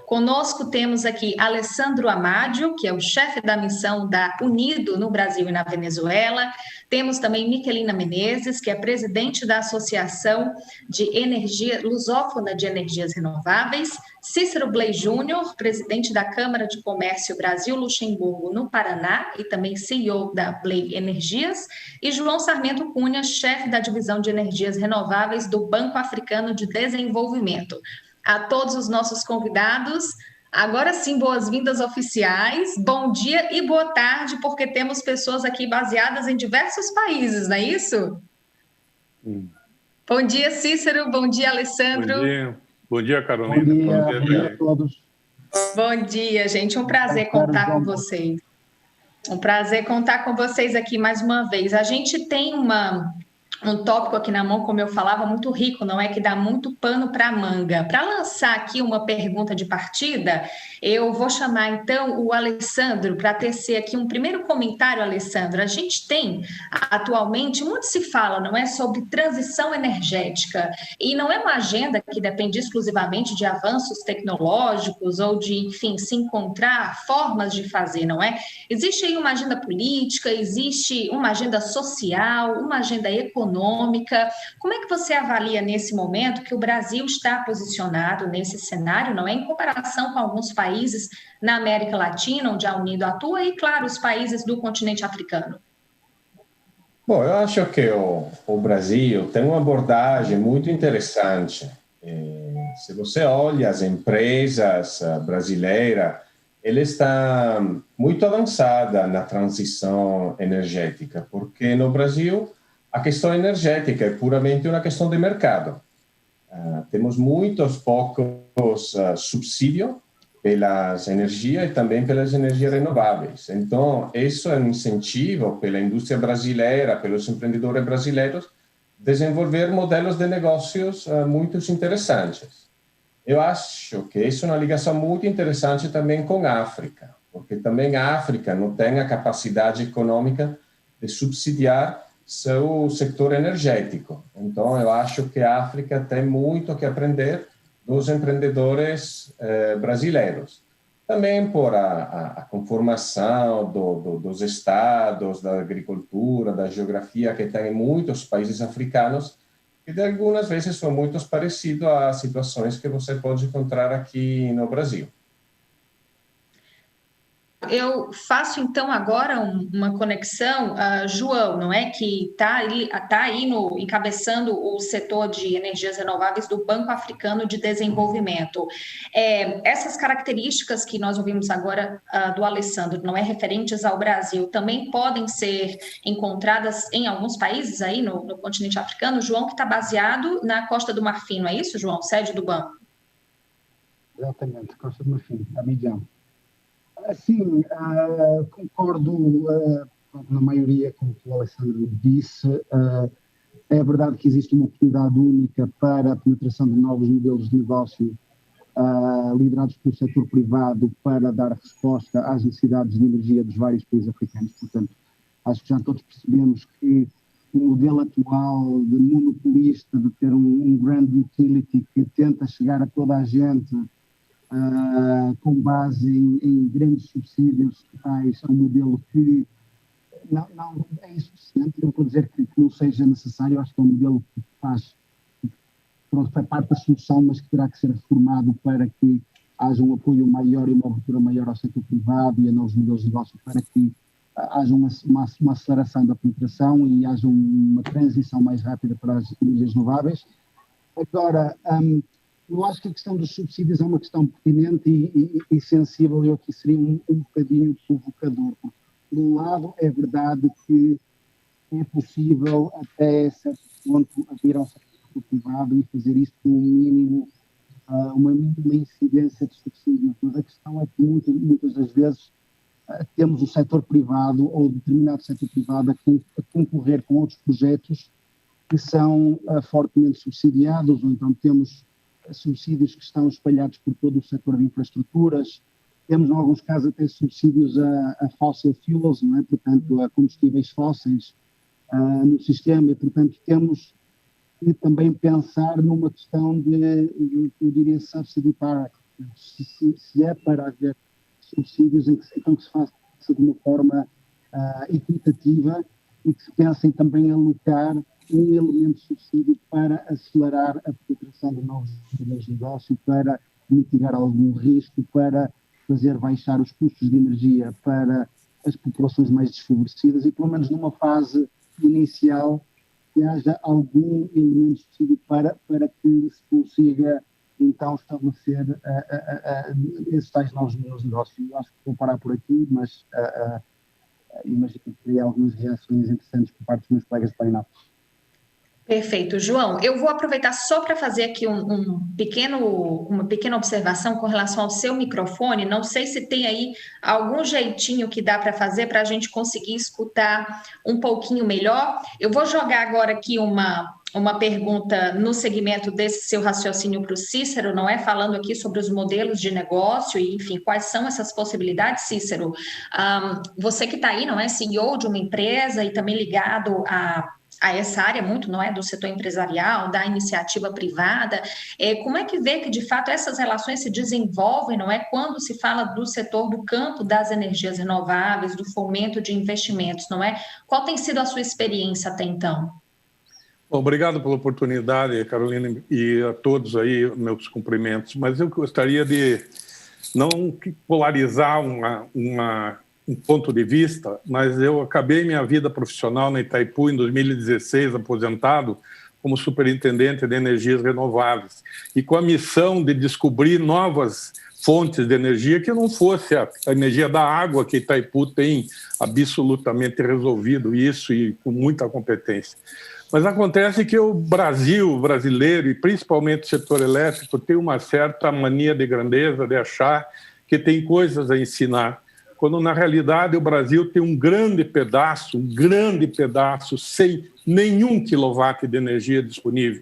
Conosco temos aqui Alessandro Amádio, que é o chefe da missão da Unido no Brasil e na Venezuela. Temos também Miquelina Menezes, que é presidente da Associação de Energia Lusófona de Energias Renováveis. Cícero Bley Júnior, presidente da Câmara de Comércio Brasil-Luxemburgo no Paraná e também CEO da Bley Energias. E João Sarmento Cunha, chefe da Divisão de Energias Renováveis do Banco Africano de Desenvolvimento. A todos os nossos convidados, agora sim, boas-vindas oficiais, bom dia e boa tarde, porque temos pessoas aqui baseadas em diversos países, não é isso? Bom dia, Cícero, bom dia, Alessandro. Bom dia, Carolina. Bom dia a todos. Bom dia, gente, um prazer contar com vocês. Um prazer contar com vocês aqui mais uma vez. A gente tem um tópico aqui na mão, como eu falava, muito rico, não é? Que dá muito pano para manga. Para lançar aqui uma pergunta de partida, eu vou chamar então o Alessandro para tecer aqui um primeiro comentário, Alessandro. A gente tem atualmente, muito se fala, não é? Sobre transição energética, e não é uma agenda que depende exclusivamente de avanços tecnológicos ou de, enfim, se encontrar formas de fazer, não é? Existe aí uma agenda política, existe uma agenda social, uma agenda econômica. Como é que você avalia nesse momento que o Brasil está posicionado nesse cenário, não é? Em comparação com alguns países na América Latina, onde a Unido atua, e, claro, os países do continente africano? Bom, eu acho que o Brasil tem uma abordagem muito interessante. Se você olha as empresas brasileiras, ela está muito avançada na transição energética, porque no Brasil a questão energética é puramente uma questão de mercado. Temos muitos poucos subsídios pelas energias e também pelas energias renováveis. Então, isso é um incentivo pela indústria brasileira, pelos empreendedores brasileiros, desenvolver modelos de negócios muito interessantes. Eu acho que isso é uma ligação muito interessante também com a África, porque também a África não tem a capacidade econômica de subsidiar seu setor energético. Então, eu acho que a África tem muito que aprender dos empreendedores brasileiros. Também por a conformação dos estados, da agricultura, da geografia que tem em muitos países africanos, e de algumas vezes são muito parecidos a situações que você pode encontrar aqui no Brasil. Eu faço então agora uma conexão, João, não é? Que está aí encabeçando o setor de energias renováveis do Banco Africano de Desenvolvimento. Essas características que nós ouvimos agora do Alessandro, não é? Referentes ao Brasil, também podem ser encontradas em alguns países aí no continente africano. João, que está baseado na Costa do Marfim, não é isso, João? Sede do banco. Exatamente, Costa do Marfim, Abidjan. Sim, concordo na maioria com o que o Alessandro disse. É verdade que existe uma oportunidade única para a penetração de novos modelos de negócio liderados pelo setor privado para dar resposta às necessidades de energia dos vários países africanos. Portanto, acho que já todos percebemos que o modelo atual de monopolista, de ter um grande utility que tenta chegar a toda a gente com base em grandes subsídios estatais, é um modelo que não é insuficiente. Não estou a dizer que não seja necessário, acho que é um modelo que faz parte da solução, mas que terá que ser reformado para que haja um apoio maior e uma abertura maior ao setor privado e a novos modelos de negócio, para que haja uma aceleração da penetração e haja uma transição mais rápida para as energias renováveis. Agora, eu acho que a questão dos subsídios é uma questão pertinente e sensível. Eu aqui seria um bocadinho provocador. Porque, por um lado, é verdade que é possível, até certo ponto, abrir ao setor privado e fazer isso com uma mínima incidência de subsídios. Mas a questão é que muitas das vezes temos o setor privado ou determinado setor privado a concorrer com outros projetos que são fortemente subsidiados, ou então temos subsídios que estão espalhados por todo o setor de infraestruturas. Temos, em alguns casos, até subsídios a fossil fuels, não é? Portanto, a combustíveis fósseis no sistema, e, portanto, temos que também pensar numa questão de eu diria, subsidy parity, se é para haver subsídios então que se faça de uma forma equitativa e que se pensem também em alocar um elemento de subsídio para acelerar a penetração de novos modelos de negócio, para mitigar algum risco, para fazer baixar os custos de energia para as populações mais desfavorecidas e, pelo menos numa fase inicial, que haja algum elemento específico para que se consiga então estabelecer esses tais novos modelos de negócio. Eu acho que vou parar por aqui, mas imagino que teria algumas reações interessantes por parte dos meus colegas de painel. Perfeito. João, eu vou aproveitar só para fazer aqui uma pequena observação com relação ao seu microfone. Não sei se tem aí algum jeitinho que dá para fazer para a gente conseguir escutar um pouquinho melhor. Eu vou jogar agora aqui uma pergunta no segmento desse seu raciocínio para o Cícero, não é? Falando aqui sobre os modelos de negócio e, enfim, quais são essas possibilidades, Cícero? Você que está aí, não é? CEO de uma empresa e também ligado a essa área muito, não é, do setor empresarial, da iniciativa privada, como é que vê que, de fato, essas relações se desenvolvem, não é, quando se fala do setor do campo das energias renováveis, do fomento de investimentos, não é? Qual tem sido a sua experiência até então? Bom, obrigado pela oportunidade, Carolina, e a todos aí, meus cumprimentos, mas eu gostaria de não polarizar um ponto de vista, mas eu acabei minha vida profissional na Itaipu em 2016, aposentado como superintendente de energias renováveis, e com a missão de descobrir novas fontes de energia que não fosse a energia da água, que Itaipu tem absolutamente resolvido isso e com muita competência. Mas acontece que o brasileiro, e principalmente o setor elétrico, tem uma certa mania de grandeza, de achar que tem coisas a ensinar, quando na realidade o Brasil tem um grande pedaço sem nenhum quilowatt de energia disponível.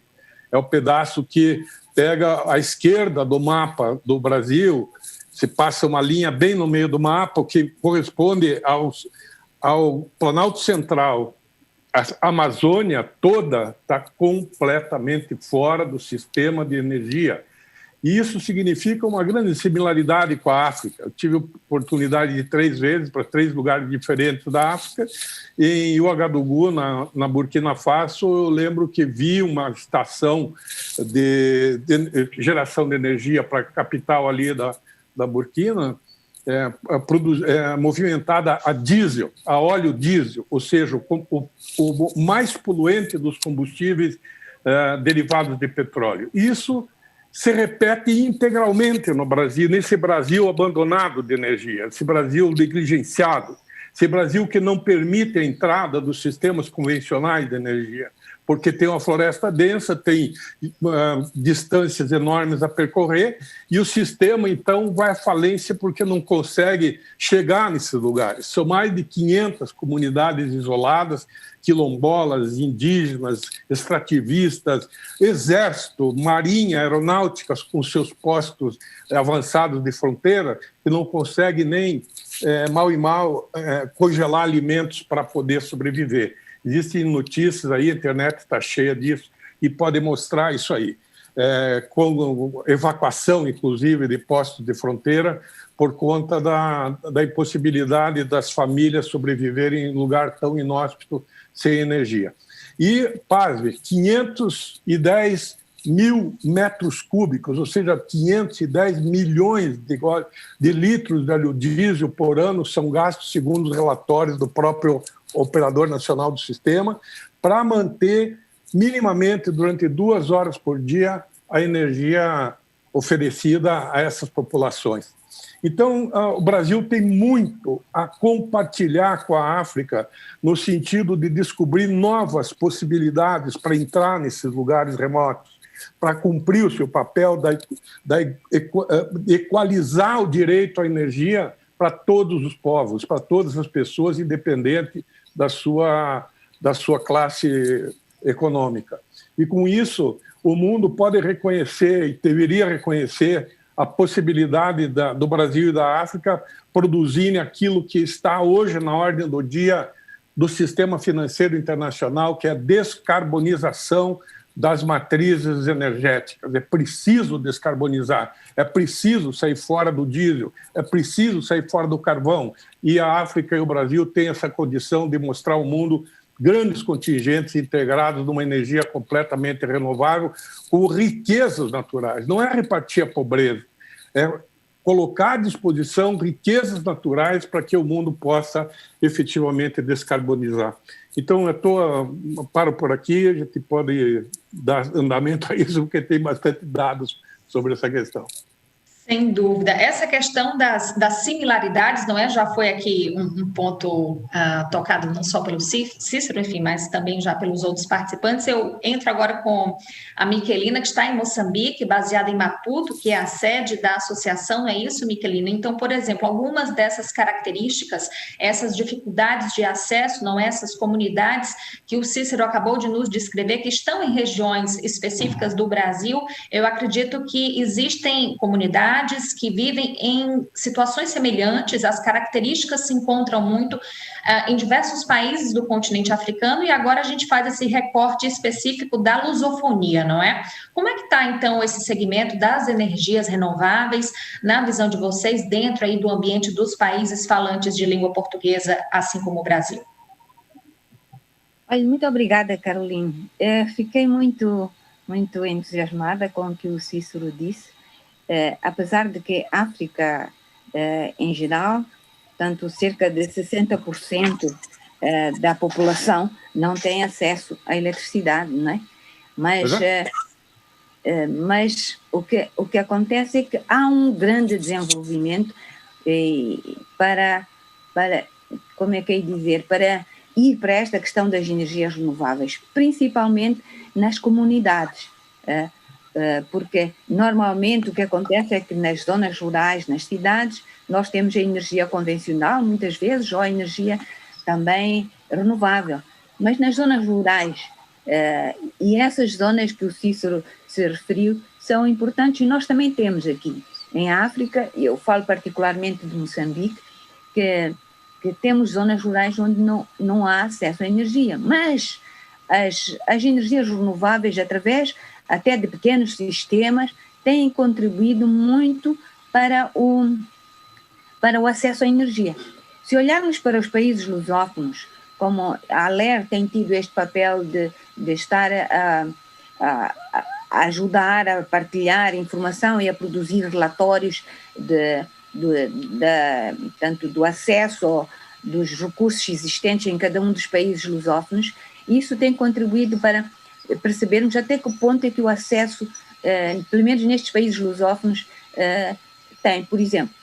É o pedaço que pega a esquerda do mapa do Brasil, se passa uma linha bem no meio do mapa, o que corresponde ao Planalto Central. A Amazônia toda está completamente fora do sistema de energia. E isso significa uma grande similaridade com a África. Eu tive a oportunidade de ir 3 vezes para 3 lugares diferentes da África. Em Ouagadougou, na Burkina Faso, eu lembro que vi uma estação de geração de energia para a capital ali da Burkina, movimentada a diesel, a óleo diesel, ou seja, o mais poluente dos combustíveis derivados de petróleo. Isso se repete integralmente no Brasil, nesse Brasil abandonado de energia, esse Brasil negligenciado, esse Brasil que não permite a entrada dos sistemas convencionais de energia, porque tem uma floresta densa, tem distâncias enormes a percorrer, e o sistema, então, vai à falência porque não consegue chegar nesses lugares. São mais de 500 comunidades isoladas, quilombolas, indígenas, extrativistas, exército, marinha, aeronáuticas com seus postos avançados de fronteira, que não consegue nem, mal e mal, congelar alimentos para poder sobreviver. Existem notícias aí, a internet está cheia disso, e pode mostrar isso aí. Com evacuação, inclusive, de postos de fronteira, por conta da impossibilidade das famílias sobreviverem em lugar tão inóspito, sem energia. E, pasme, 510 mil metros cúbicos, ou seja, 510 milhões de litros de óleo diesel por ano são gastos, segundo os relatórios do próprio Operador Nacional do Sistema, para manter minimamente, durante 2 horas por dia, a energia oferecida a essas populações. Então, o Brasil tem muito a compartilhar com a África no sentido de descobrir novas possibilidades para entrar nesses lugares remotos, para cumprir o seu papel de equalizar o direito à energia para todos os povos, para todas as pessoas, independente da sua classe econômica. E, com isso, o mundo pode reconhecer e deveria reconhecer a possibilidade do Brasil e da África produzirem aquilo que está hoje na ordem do dia do sistema financeiro internacional, que é a descarbonização das matrizes energéticas. É preciso descarbonizar, é preciso sair fora do diesel, é preciso sair fora do carvão. E a África e o Brasil têm essa condição de mostrar ao mundo grandes contingentes integrados numa energia completamente renovável, com riquezas naturais. Não é repartir a pobreza, é colocar à disposição riquezas naturais para que o mundo possa efetivamente descarbonizar. Então, paro por aqui, a gente pode dar andamento a isso, porque tem bastante dados sobre essa questão. Sem dúvida. Essa questão das similaridades, não é? Já foi aqui um ponto tocado não só pelo Cícero, enfim, mas também já pelos outros participantes. Eu entro agora com a Miquelina, que está em Moçambique, baseada em Maputo, que é a sede da associação, não é isso, Miquelina? Então, por exemplo, algumas dessas características, essas dificuldades de acesso, não é? Essas comunidades que o Cícero acabou de nos descrever, que estão em regiões específicas do Brasil, eu acredito que existem comunidades que vivem em situações semelhantes, as características se encontram muito em diversos países do continente africano, e agora a gente faz esse recorte específico da lusofonia, não é? Como é que está, então, esse segmento das energias renováveis, na visão de vocês, dentro aí do ambiente dos países falantes de língua portuguesa, assim como o Brasil? Olha, muito obrigada, Caroline. Fiquei muito entusiasmada com o que o Cícero disse. Apesar de que a África, em geral, tanto cerca de 60% da população não tem acesso à eletricidade, não é? Mas o que acontece é que há um grande desenvolvimento para como é que eu ia dizer, para ir para esta questão das energias renováveis, principalmente nas comunidades, porque normalmente o que acontece é que nas zonas rurais, nas cidades, nós temos a energia convencional, muitas vezes, ou a energia também renovável. Mas nas zonas rurais, e essas zonas que o Cícero se referiu, são importantes, e nós também temos aqui em África, e eu falo particularmente de Moçambique, que temos zonas rurais onde não há acesso à energia, mas as energias renováveis, através até de pequenos sistemas, têm contribuído muito para o acesso à energia. Se olharmos para os países lusófonos, como a ALER tem tido este papel de estar a ajudar a partilhar informação e a produzir relatórios tanto do acesso dos recursos existentes em cada um dos países lusófonos, isso tem contribuído para percebermos até que ponto é que o acesso, pelo menos nestes países lusófonos, tem. Por exemplo,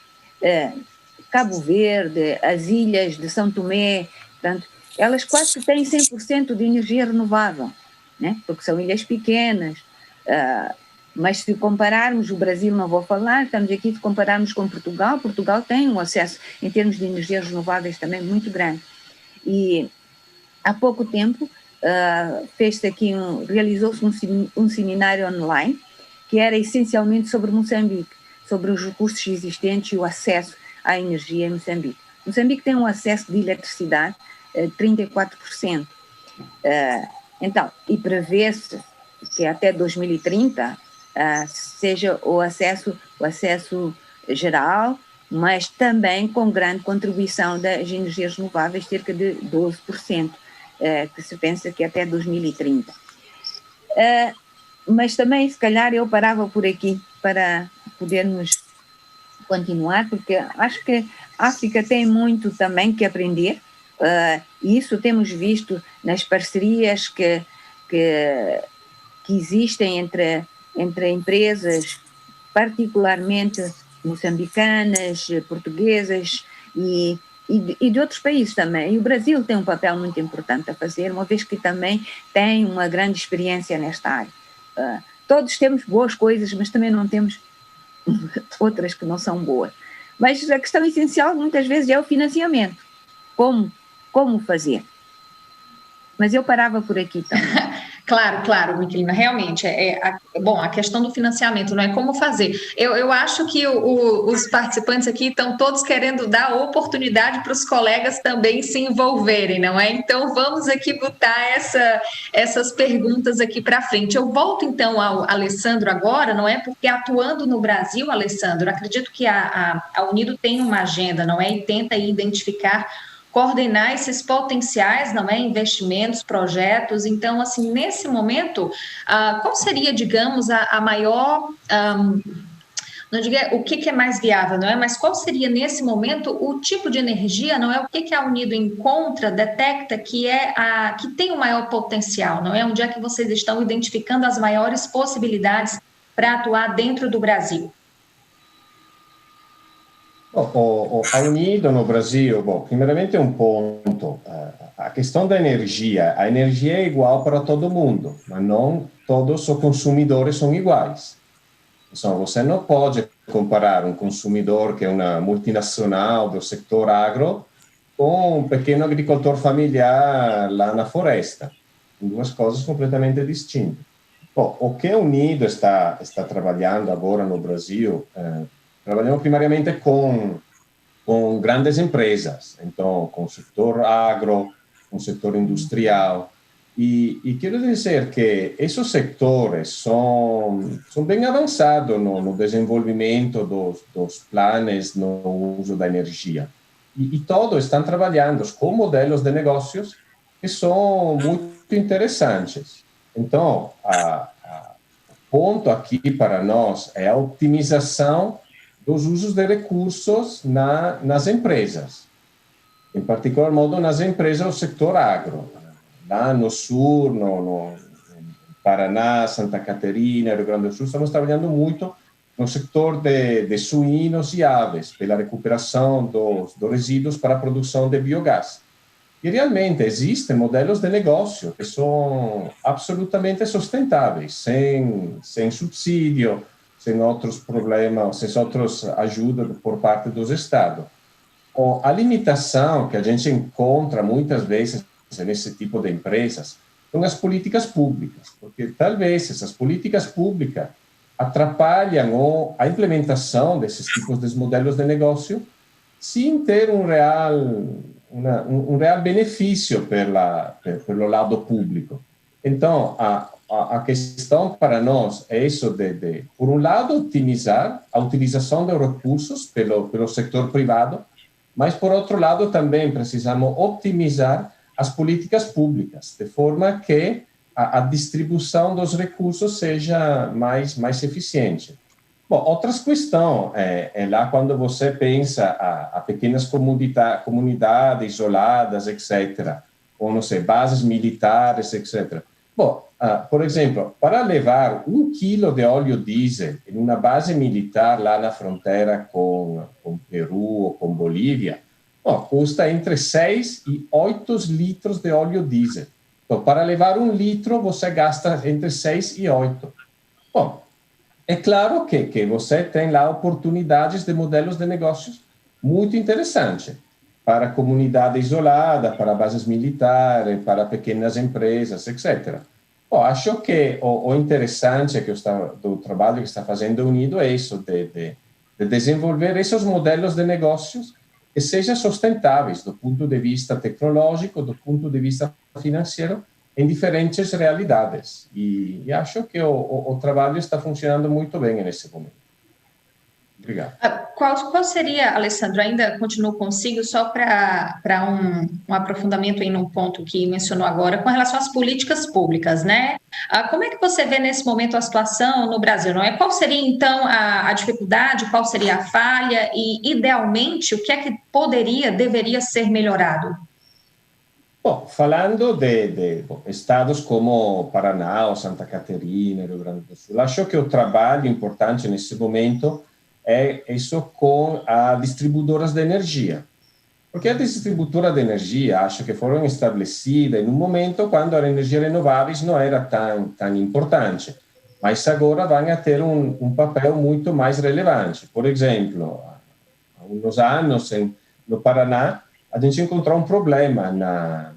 Cabo Verde, as ilhas de São Tomé, portanto, elas quase que têm 100% de energia renovável, né? Porque são ilhas pequenas, mas se compararmos, o Brasil não vou falar, estamos aqui de compararmos com Portugal tem um acesso em termos de energias renováveis também muito grande. E há pouco tempo realizou-se um seminário online que era essencialmente sobre Moçambique, sobre os recursos existentes e o acesso à energia em Moçambique. Moçambique tem um acesso de eletricidade de 34%. Então, e prevê-se que até 2030 seja o acesso geral, mas também com grande contribuição das energias renováveis, cerca de 12%, que se pensa que até 2030. Mas também, se calhar, eu parava por aqui para podermos continuar, porque acho que a África tem muito também que aprender, e isso temos visto nas parcerias que existem entre empresas, particularmente moçambicanas, portuguesas e de outros países também. E o Brasil tem um papel muito importante a fazer, uma vez que também tem uma grande experiência nesta área. Todos temos boas coisas, mas também não temos outras que não são boas. Mas a questão essencial muitas vezes é o financiamento. Como fazer? Mas eu parava por aqui também. Claro, Miquelina, realmente, bom, a questão do financiamento, não é como fazer. Eu acho que os participantes aqui estão todos querendo dar oportunidade para os colegas também se envolverem, não é? Então, vamos aqui botar essas perguntas aqui para frente. Eu volto, então, ao Alessandro agora, não é? Porque atuando no Brasil, Alessandro, acredito que a Unido tem uma agenda, não é? E tenta identificar, coordenar esses potenciais, não é, investimentos, projetos. Então, assim, nesse momento, qual seria, digamos, a maior, não diga o que é mais viável, não é, mas qual seria nesse momento o tipo de energia, não é, o que a Unido encontra, detecta que que tem o maior potencial, não é, onde é que vocês estão identificando as maiores possibilidades para atuar dentro do Brasil? A Unido no Brasil, bom, primeiramente um ponto, a questão da energia, a energia é igual para todo mundo, mas não todos os consumidores são iguais. Então, você não pode comparar um consumidor que é uma multinacional do setor agro com um pequeno agricultor familiar lá na floresta. São duas coisas completamente distintas. Bom, o que a Unido está trabalhando agora no Brasil, trabalhamos primariamente com grandes empresas, então com o setor agro, com o setor industrial, e quero dizer que esses setores são bem avançados no desenvolvimento dos planos no uso da energia, e todos estão trabalhando com modelos de negócios que são muito interessantes. Então, o ponto aqui para nós é a otimização dos usos de recursos nas empresas, em particular modo nas empresas do setor agro. Lá no sul, no Paraná, Santa Catarina, Rio Grande do Sul, estamos trabalhando muito no setor de suínos e aves, pela recuperação dos resíduos para a produção de biogás. E realmente existem modelos de negócio que são absolutamente sustentáveis, sem subsídio, sem outros problemas, sem outras ajudas por parte dos Estados. A limitação que a gente encontra muitas vezes nesse tipo de empresas são as políticas públicas, porque talvez essas políticas públicas atrapalham a implementação desses tipos de modelos de negócio sem ter um real benefício pelo lado público. Então, a questão para nós é isso por um lado, otimizar a utilização de recursos pelo setor privado, mas, por outro lado, também precisamos optimizar as políticas públicas, de forma que a distribuição dos recursos seja mais eficiente. Bom, outras questões é lá quando você pensa a pequenas comunidades isoladas, etc., ou, não sei, bases militares, etc. Bom, por exemplo, para levar 1 quilo de óleo diesel em uma base militar lá na fronteira com Peru ou com Bolívia, custa entre 6 e 8 litros de óleo diesel. Então, para levar 1 litro, você gasta entre 6 e 8. Bom, é claro que você tem lá oportunidades de modelos de negócios muito interessantes para a comunidade isolada, para bases militares, para pequenas empresas, etc. Bom, acho que o interessante do trabalho que está fazendo a Unido é isso, de desenvolver esses modelos de negócios que sejam sustentáveis do ponto de vista tecnológico, do ponto de vista financeiro, em diferentes realidades. E acho que o trabalho está funcionando muito bem nesse momento. Obrigado. Qual seria, Alessandro, ainda continuo consigo, só para um aprofundamento em um ponto que mencionou agora, com relação às políticas públicas, né? Como é que você vê nesse momento a situação no Brasil, não é? Qual seria, então, a dificuldade, qual seria a falha e, idealmente, o que é que deveria ser melhorado? Bom, falando de estados como Paraná ou Santa Catarina, Rio Grande do Sul, acho que o trabalho importante nesse momento é isso com as distribuidoras de energia. Porque as distribuidoras de energia, acho que foram estabelecidas em um momento quando as energias renováveis não era tão importante, mas agora vão ter um papel muito mais relevante. Por exemplo, há uns anos, no Paraná, a gente encontrou um problema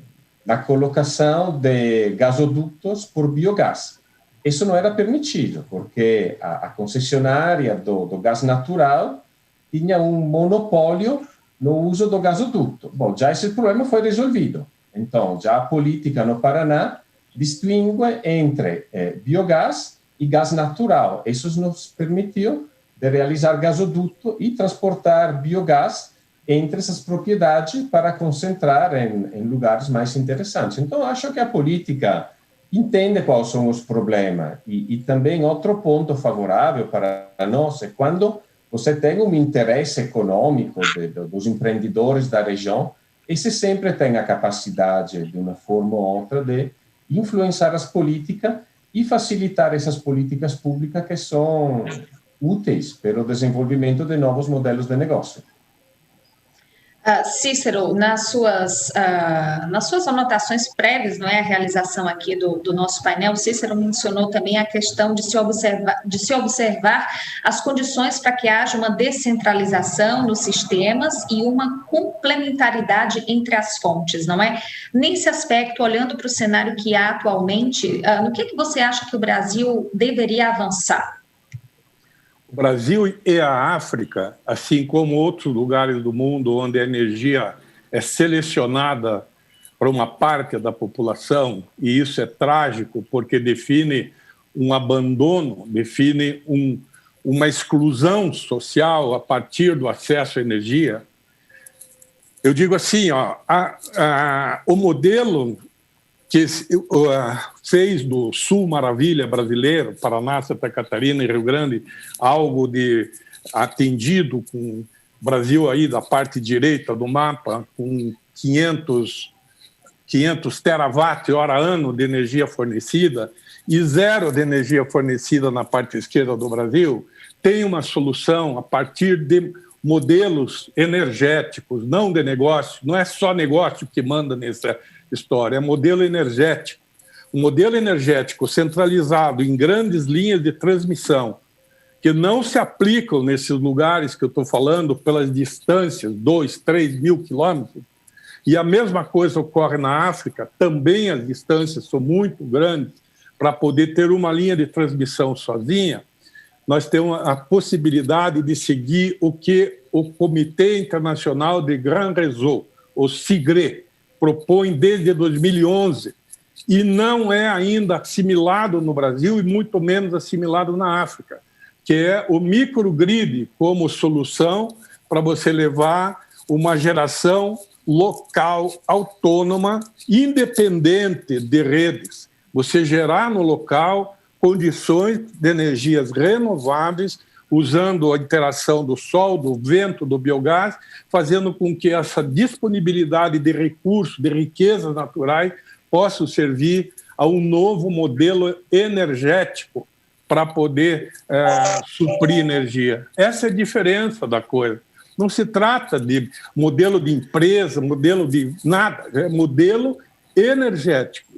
a colocação de gasodutos por biogás. Isso não era permitido, porque a concessionária do gás natural tinha um monopólio no uso do gasoduto. Bom, já esse problema foi resolvido. Então, já a política no Paraná distingue entre biogás e gás natural. Isso nos permitiu de realizar gasoduto e transportar biogás entre essas propriedades para concentrar em lugares mais interessantes. Então, acho que a política entende quais são os problemas. E também outro ponto favorável para nós é quando você tem um interesse econômico dos empreendedores da região, esse sempre tem a capacidade, de uma forma ou outra, de influenciar as políticas e facilitar essas políticas públicas que são úteis para o desenvolvimento de novos modelos de negócio. Cícero, nas suas anotações prévias, não é, a realização aqui do nosso painel, Cícero mencionou também a questão de se observar as condições para que haja uma descentralização nos sistemas e uma complementaridade entre as fontes, não é? Nesse aspecto, olhando para o cenário que há atualmente, no que você acha que o Brasil deveria avançar? O Brasil e a África, assim como outros lugares do mundo onde a energia é selecionada para uma parte da população, e isso é trágico porque define um abandono, define uma exclusão social a partir do acesso à energia. Eu digo assim, o modelo que fez do Sul Maravilha brasileiro, Paraná, Santa Catarina e Rio Grande, algo de atendido com o Brasil aí da parte direita do mapa, com 500 terawatt-hora ano de energia fornecida e zero de energia fornecida na parte esquerda do Brasil, tem uma solução a partir de modelos energéticos, não de negócio. Não é só negócio que manda nessa história, é modelo energético. Um modelo energético centralizado em grandes linhas de transmissão, que não se aplicam nesses lugares que eu estou falando pelas distâncias, 2, 3 mil quilômetros, e a mesma coisa ocorre na África, também as distâncias são muito grandes para poder ter uma linha de transmissão sozinha. Nós temos a possibilidade de seguir o que o Comitê Internacional de Grand Réseau, o CIGRE, propõe desde 2011 e não é ainda assimilado no Brasil e muito menos assimilado na África, que é o microgrid como solução para você levar uma geração local, autônoma, independente de redes. Você gerar no local condições de energias renováveis, usando a interação do sol, do vento, do biogás, fazendo com que essa disponibilidade de recursos, de riquezas naturais, possa servir a um novo modelo energético para poder suprir energia. Essa é a diferença da coisa. Não se trata de modelo de empresa, modelo de nada, é modelo energético.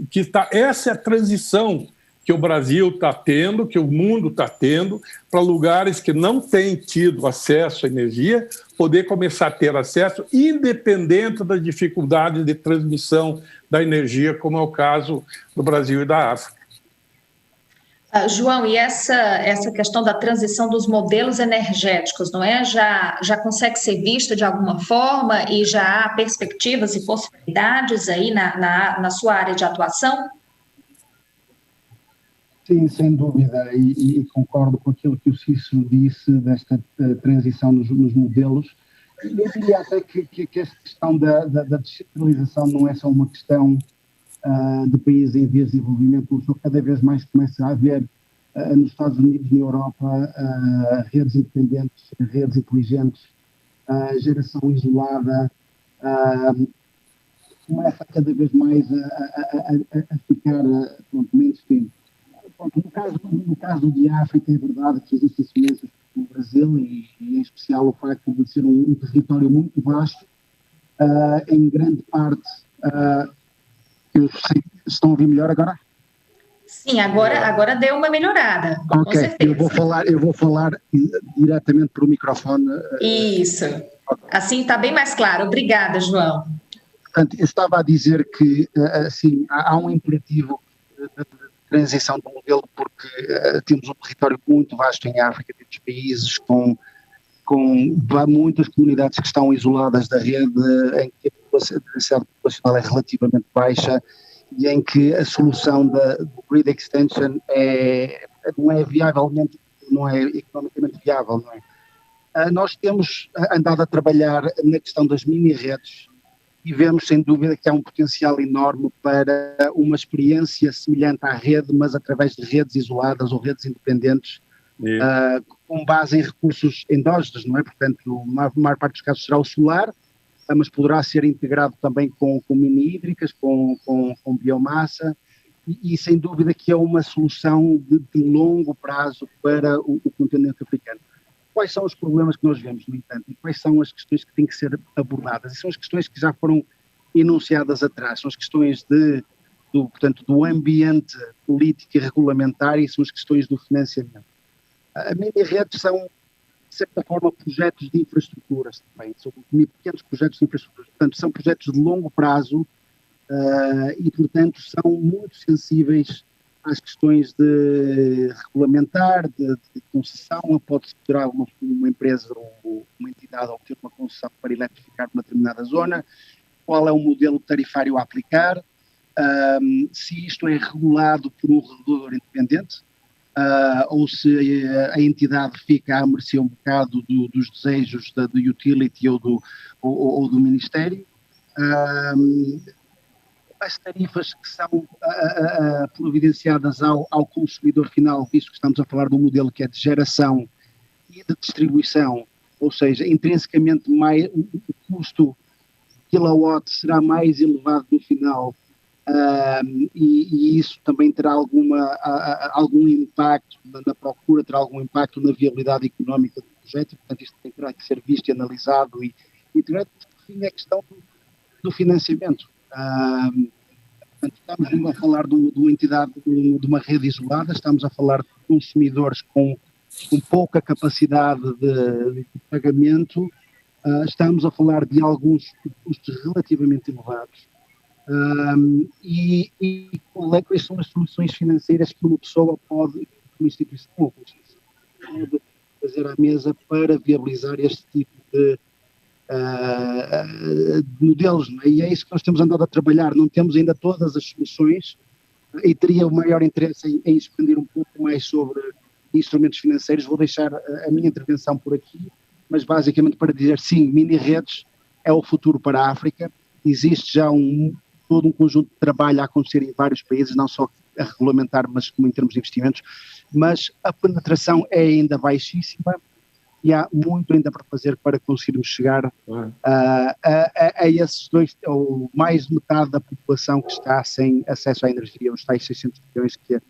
Essa é a transição que o Brasil está tendo, que o mundo está tendo, para lugares que não têm tido acesso à energia, poder começar a ter acesso, independente das dificuldades de transmissão da energia, como é o caso do Brasil e da África. João, e essa questão da transição dos modelos energéticos, não é? Já consegue ser vista de alguma forma e já há perspectivas e possibilidades aí na sua área de atuação? Sim, sem dúvida, e concordo com aquilo que o Cícero disse desta transição nos modelos. Eu diria até que esta questão da descentralização não é só uma questão de países em vias de desenvolvimento, cada vez mais começa a haver nos Estados Unidos, na Europa, redes independentes, redes inteligentes, geração isolada, começa cada vez mais a ficar mainstream. No caso de África, é verdade que existem semelhanças com o Brasil e em especial o facto de ser um território muito vasto, em grande parte. Eu sei, estão a ouvir melhor agora? Sim, agora deu uma melhorada. Ok, com certeza. Eu vou falar diretamente para o microfone. Isso. Assim está bem mais claro. Obrigada, João. Portanto, eu estava a dizer que, assim, há um imperativo de transição do modelo, porque temos um território muito vasto em África, temos países com muitas comunidades que estão isoladas da rede, em que a densidade populacional é relativamente baixa e em que a solução do grid extension não é economicamente viável, não é? Nós temos andado a trabalhar na questão das mini-redes e vemos sem dúvida que há um potencial enorme para uma experiência semelhante à rede, mas através de redes isoladas ou redes independentes, com base em recursos endógenos, não é? Portanto, a maior parte dos casos será o solar, mas poderá ser integrado também com mini-hídricas, com biomassa, e sem dúvida que é uma solução de longo prazo para o continente africano. Quais são os problemas que nós vemos, no entanto, e quais são as questões que têm que ser abordadas? E são as questões que já foram enunciadas atrás, são as questões do ambiente político e regulamentar e são as questões do financiamento. A mini-redes são, de certa forma, projetos de infraestruturas também, são pequenos projetos de infraestruturas, portanto, são projetos de longo prazo e, portanto, são muito sensíveis às questões de regulamentar, de concessão. Pode-se poderá uma empresa ou uma entidade obter uma concessão para eletrificar uma determinada zona, qual é o modelo tarifário a aplicar, se isto é regulado por um regulador independente, ou se a entidade fica a mercê um bocado dos desejos do utility ou do Ministério. As tarifas que são providenciadas ao consumidor final, visto que estamos a falar de um modelo que é de geração e de distribuição, ou seja, intrinsecamente o custo kilowatt será mais elevado no final, e isso também terá algum impacto na procura, terá algum impacto na viabilidade económica do projeto, e, portanto, isto terá que ser visto e analisado e por fim, é a questão do financiamento. Estamos a falar de uma entidade, de uma rede isolada, estamos a falar de consumidores com pouca capacidade de pagamento, estamos a falar de alguns custos relativamente elevados. Quais são as soluções financeiras que uma pessoa pode, uma instituição ou pode fazer à mesa para viabilizar este tipo de modelos, não é? E é isso que nós temos andado a trabalhar. Não temos ainda todas as soluções e teria o maior interesse em expandir um pouco mais sobre instrumentos financeiros. Vou deixar a minha intervenção por aqui, mas basicamente para dizer sim, mini-redes é o futuro para a África. Existe já todo um conjunto de trabalho a acontecer em vários países, não só a regulamentar, mas como em termos de investimentos, mas a penetração é ainda baixíssima e há muito ainda para fazer para conseguirmos chegar a esses ou mais de metade da população que está sem acesso à energia, os tais 600 milhões que a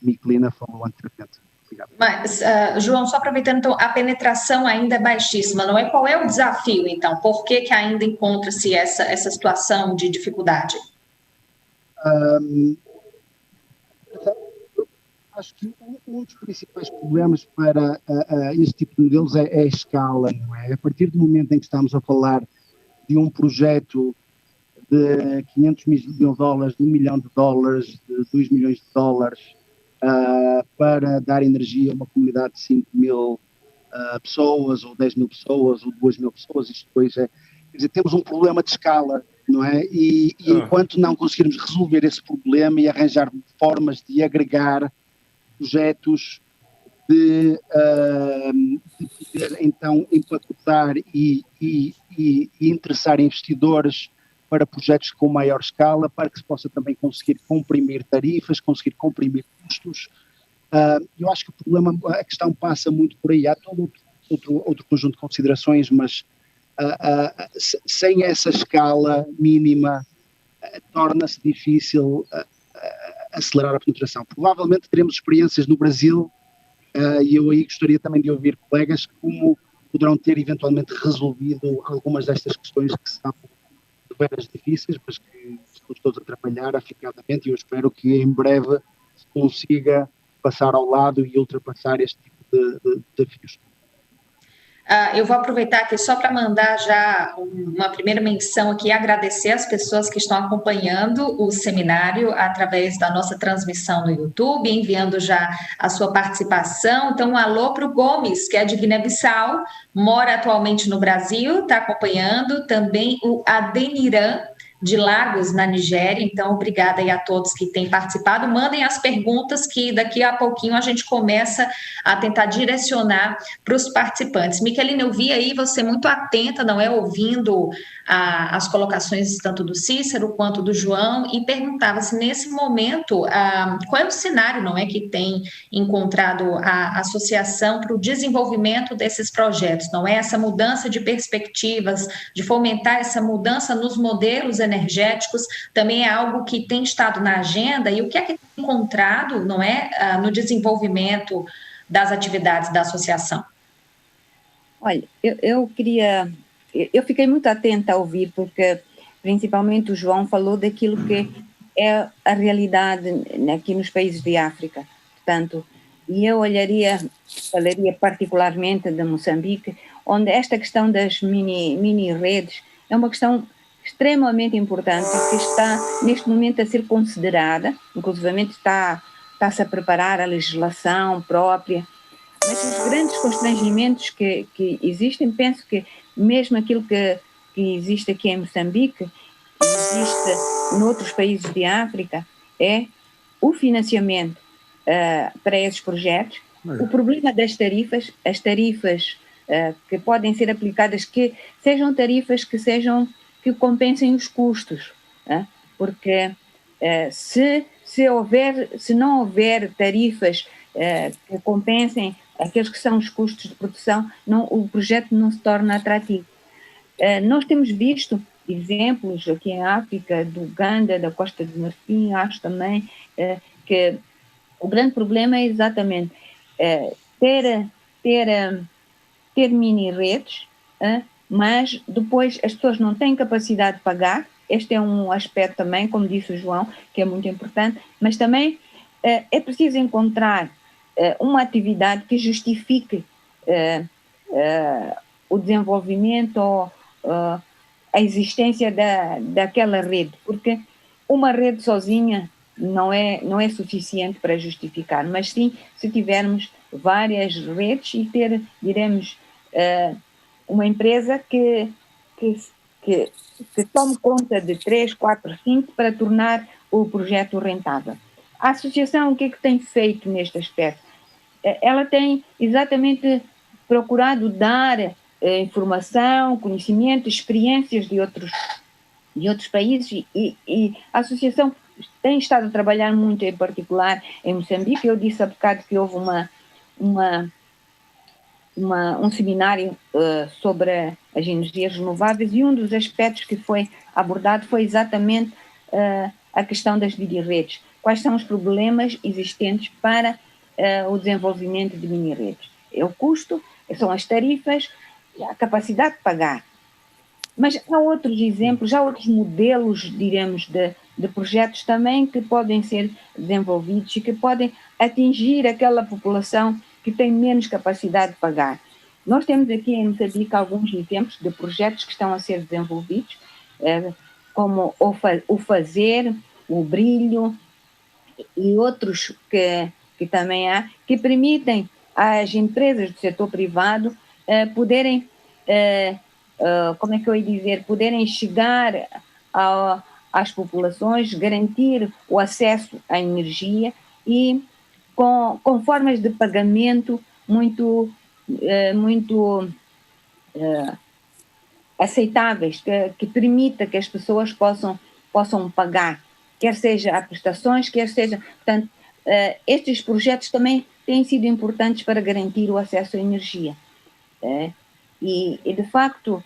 Michelina falou anteriormente. Obrigado. Mas, João, só aproveitando, então, a penetração ainda é baixíssima, não é? Qual é o desafio, então? Por que ainda encontra-se essa situação de dificuldade? Acho que um dos principais problemas para este tipo de modelos é a escala, não é? A partir do momento em que estamos a falar de um projeto de 500 mil dólares, de $1 milhão, de $2 milhões, para dar energia a uma comunidade de 5 mil pessoas, ou 10 mil pessoas, ou 2 mil pessoas, isto depois quer dizer, temos um problema de escala, não é? E enquanto não conseguirmos resolver esse problema e arranjar formas de agregar projetos de poder então empacotar e interessar investidores para projetos com maior escala, para que se possa também conseguir comprimir tarifas, conseguir comprimir custos. Eu acho que a questão passa muito por aí. Há todo outro conjunto de considerações, mas sem essa escala mínima torna-se difícil acelerar a penetração. Provavelmente teremos experiências no Brasil, e eu aí gostaria também de ouvir colegas como poderão ter eventualmente resolvido algumas destas questões que são de veras difíceis, mas que estamos todos a trabalhar afincadamente, e eu espero que em breve se consiga passar ao lado e ultrapassar este tipo de desafios. Eu vou aproveitar aqui só para mandar já uma primeira menção aqui, agradecer as pessoas que estão acompanhando o seminário através da nossa transmissão no YouTube, enviando já a sua participação. Então, um alô para o Gomes, que é de Guiné-Bissau, mora atualmente no Brasil, está acompanhando. Também o Adeniran, de Lagos, na Nigéria. Então, obrigada aí a todos que têm participado. Mandem as perguntas que daqui a pouquinho a gente começa a tentar direcionar para os participantes. Miqueline, eu vi aí você muito atenta, não é? Ouvindo as colocações tanto do Cícero quanto do João, e perguntava se nesse momento, qual é o cenário, não é, que tem encontrado a associação para o desenvolvimento desses projetos, não é? Essa mudança de perspectivas, de fomentar essa mudança nos modelos energéticos, também é algo que tem estado na agenda, e o que é que tem encontrado, não é, no desenvolvimento das atividades da associação? Olha, eu fiquei muito atenta a ouvir, porque principalmente o João falou daquilo que é a realidade aqui nos países de África, portanto, e eu falaria particularmente de Moçambique, onde esta questão das mini redes é uma questão extremamente importante, que está neste momento a ser considerada, inclusivamente está-se a preparar a legislação própria, mas os grandes constrangimentos que existem, penso que mesmo aquilo que existe aqui em Moçambique, existe noutros países de África, é o financiamento para esses projetos, o problema das tarifas, as tarifas que podem ser aplicadas, que sejam tarifas que compensem os custos, porque se não houver tarifas que compensem aqueles que são os custos de produção, o projeto não se torna atrativo. Nós temos visto exemplos aqui em África, do Uganda, da Costa do Marfim, acho também que o grande problema é exatamente ter mini redes, mas depois as pessoas não têm capacidade de pagar. Este é um aspecto também, como disse o João, que é muito importante, mas também é preciso encontrar uma atividade que justifique o desenvolvimento ou a existência daquela rede, porque uma rede sozinha não é suficiente para justificar, mas sim se tivermos várias redes e diremos, uma empresa que tome conta de 3, 4, 5 para tornar o projeto rentável. A associação, o que é que tem feito neste aspecto? Ela tem exatamente procurado dar informação, conhecimento, experiências de outros países, e a associação tem estado a trabalhar muito, em particular em Moçambique. Eu disse há bocado que houve um seminário sobre as energias renováveis, e um dos aspectos que foi abordado foi exatamente a questão das mini-redes. Quais são os problemas existentes para o desenvolvimento de mini-redes? É o custo, são as tarifas, a capacidade de pagar. Mas há outros exemplos, há outros modelos, diremos, de projetos também que podem ser desenvolvidos e que podem atingir aquela população que tem menos capacidade de pagar. Nós temos aqui em Moçambique alguns exemplos de projetos que estão a ser desenvolvidos, como o Fazer, o Brilho e outros que também há, que permitem às empresas do setor privado poderem, como é que eu ia dizer, poderem chegar às populações, garantir o acesso à energia e com formas de pagamento muito aceitáveis, que permita que as pessoas possam pagar, quer seja a prestações, quer seja... Portanto, estes projetos também têm sido importantes para garantir o acesso à energia. E de facto,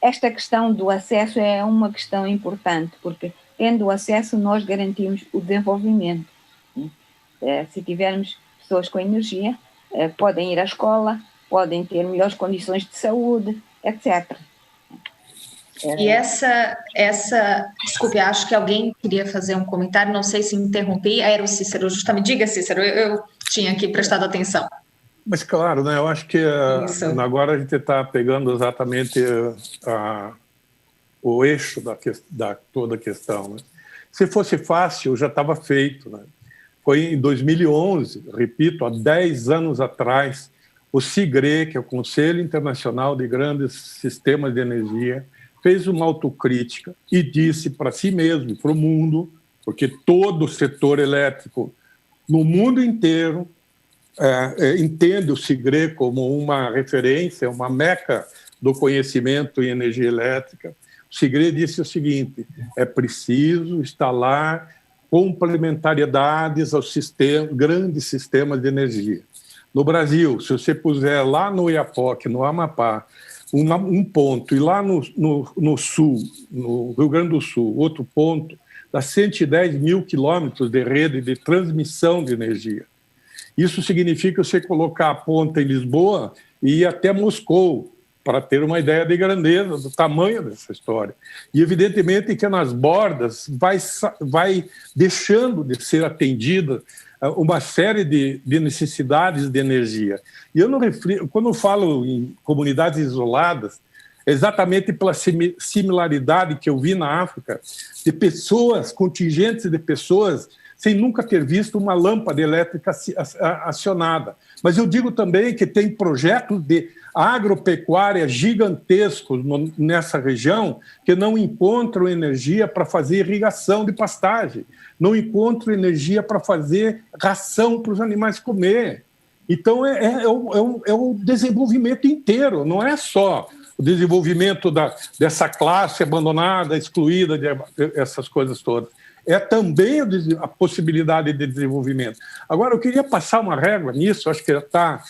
esta questão do acesso é uma questão importante, porque tendo o acesso nós garantimos o desenvolvimento. Se tivermos pessoas com energia, podem ir à escola, podem ter melhores condições de saúde, etc. E desculpe, acho que alguém queria fazer um comentário, não sei se interrompi, era o Cícero, justamente. Diga, Cícero, eu tinha aqui prestado atenção. Mas, claro, né, eu acho que agora a gente está pegando exatamente o eixo da toda a questão. Né? Se fosse fácil, já estava feito. Né? Foi em 2011, repito, há 10 anos atrás, o CIGRE, que é o Conselho Internacional de Grandes Sistemas de Energia, fez uma autocrítica e disse para si mesmo e para o mundo, porque todo o setor elétrico no mundo inteiro entende o CIGRE como uma referência, uma meca do conhecimento em energia elétrica. O CIGRE disse o seguinte: é preciso instalar complementariedades aos grandes sistemas de energia. No Brasil, se você puser lá no Oiapoque, no Amapá, um ponto, e lá no Sul, no Rio Grande do Sul, outro ponto, dá 110 mil quilômetros de rede de transmissão de energia. Isso significa você colocar a ponta em Lisboa e ir até Moscou, para ter uma ideia de grandeza, do tamanho dessa história. E, evidentemente, que nas bordas vai deixando de ser atendida uma série de necessidades de energia. E eu não refiro, quando eu falo em comunidades isoladas, exatamente pela similaridade que eu vi na África, de pessoas, contingentes de pessoas, sem nunca ter visto uma lâmpada elétrica acionada. Mas eu digo também que tem projetos de agropecuária gigantescos nessa região que não encontram energia para fazer irrigação de pastagem, não encontram energia para fazer ração para os animais comer. Então, é o desenvolvimento inteiro, não é só o desenvolvimento dessa classe abandonada, excluída, essas coisas todas. É também a possibilidade de desenvolvimento. Agora, eu queria passar uma régua nisso, acho que já está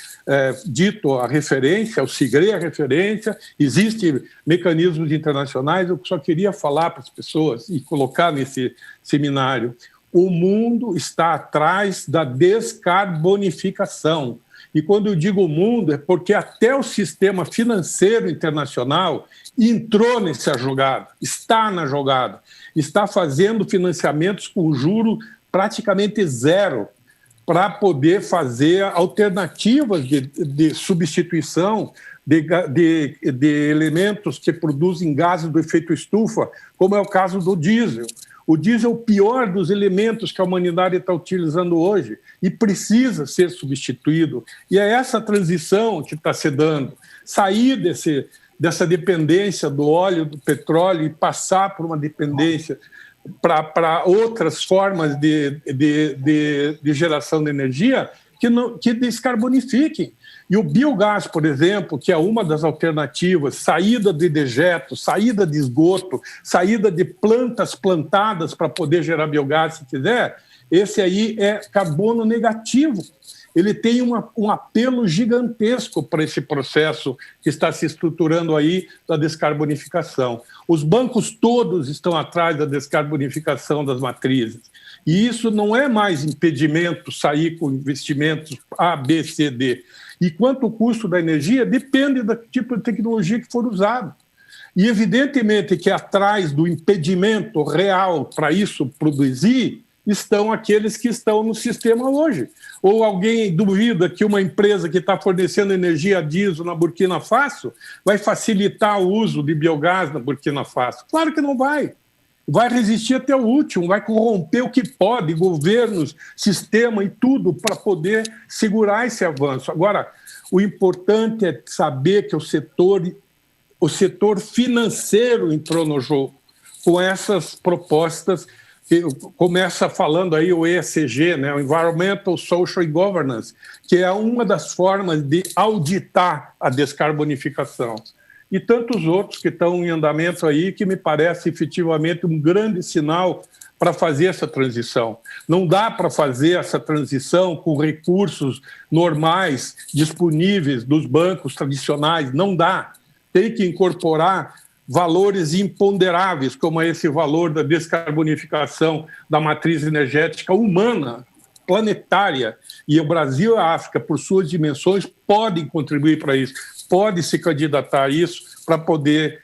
dito a referência, o CIGRE a referência, existem mecanismos internacionais, eu só queria falar para as pessoas e colocar nesse seminário: o mundo está atrás da descarbonificação. E quando eu digo o mundo, é porque até o sistema financeiro internacional entrou nessa jogada, está na jogada, está fazendo financiamentos com juro praticamente zero para poder fazer alternativas de substituição de elementos que produzem gases do efeito estufa, como é o caso do diesel. O diesel é o pior dos elementos que a humanidade está utilizando hoje e precisa ser substituído. E é essa transição que está se dando. Sair dessa dependência do óleo, do petróleo e passar por uma dependência para outras formas de geração de energia que descarbonifiquem. E o biogás, por exemplo, que é uma das alternativas, saída de dejetos, saída de esgoto, saída de plantas plantadas para poder gerar biogás, se quiser, esse aí é carbono negativo. Ele tem um apelo gigantesco para esse processo que está se estruturando aí da descarbonificação. Os bancos todos estão atrás da descarbonificação das matrizes. E isso não é mais impedimento sair com investimentos A, B, C, D. E quanto o custo da energia depende do tipo de tecnologia que for usado. E, evidentemente, que atrás do impedimento real para isso produzir estão aqueles que estão no sistema hoje. Ou alguém duvida que uma empresa que está fornecendo energia a diesel na Burkina Faso vai facilitar o uso de biogás na Burkina Faso? Claro que não vai. Vai resistir até o último, vai corromper o que pode, governos, sistema e tudo, para poder segurar esse avanço. Agora, o importante é saber que o setor financeiro entrou no jogo com essas propostas. Começa falando aí o ESG, né, o Environmental, Social e Governance, que é uma das formas de auditar a descarbonificação. E tantos outros que estão em andamento aí, que me parece efetivamente um grande sinal para fazer essa transição. Não dá para fazer essa transição com recursos normais, disponíveis dos bancos tradicionais, não dá. Tem que incorporar valores imponderáveis, como esse valor da descarbonificação da matriz energética humana, planetária. E o Brasil e a África, por suas dimensões, podem contribuir para isso, pode se candidatar a isso para poder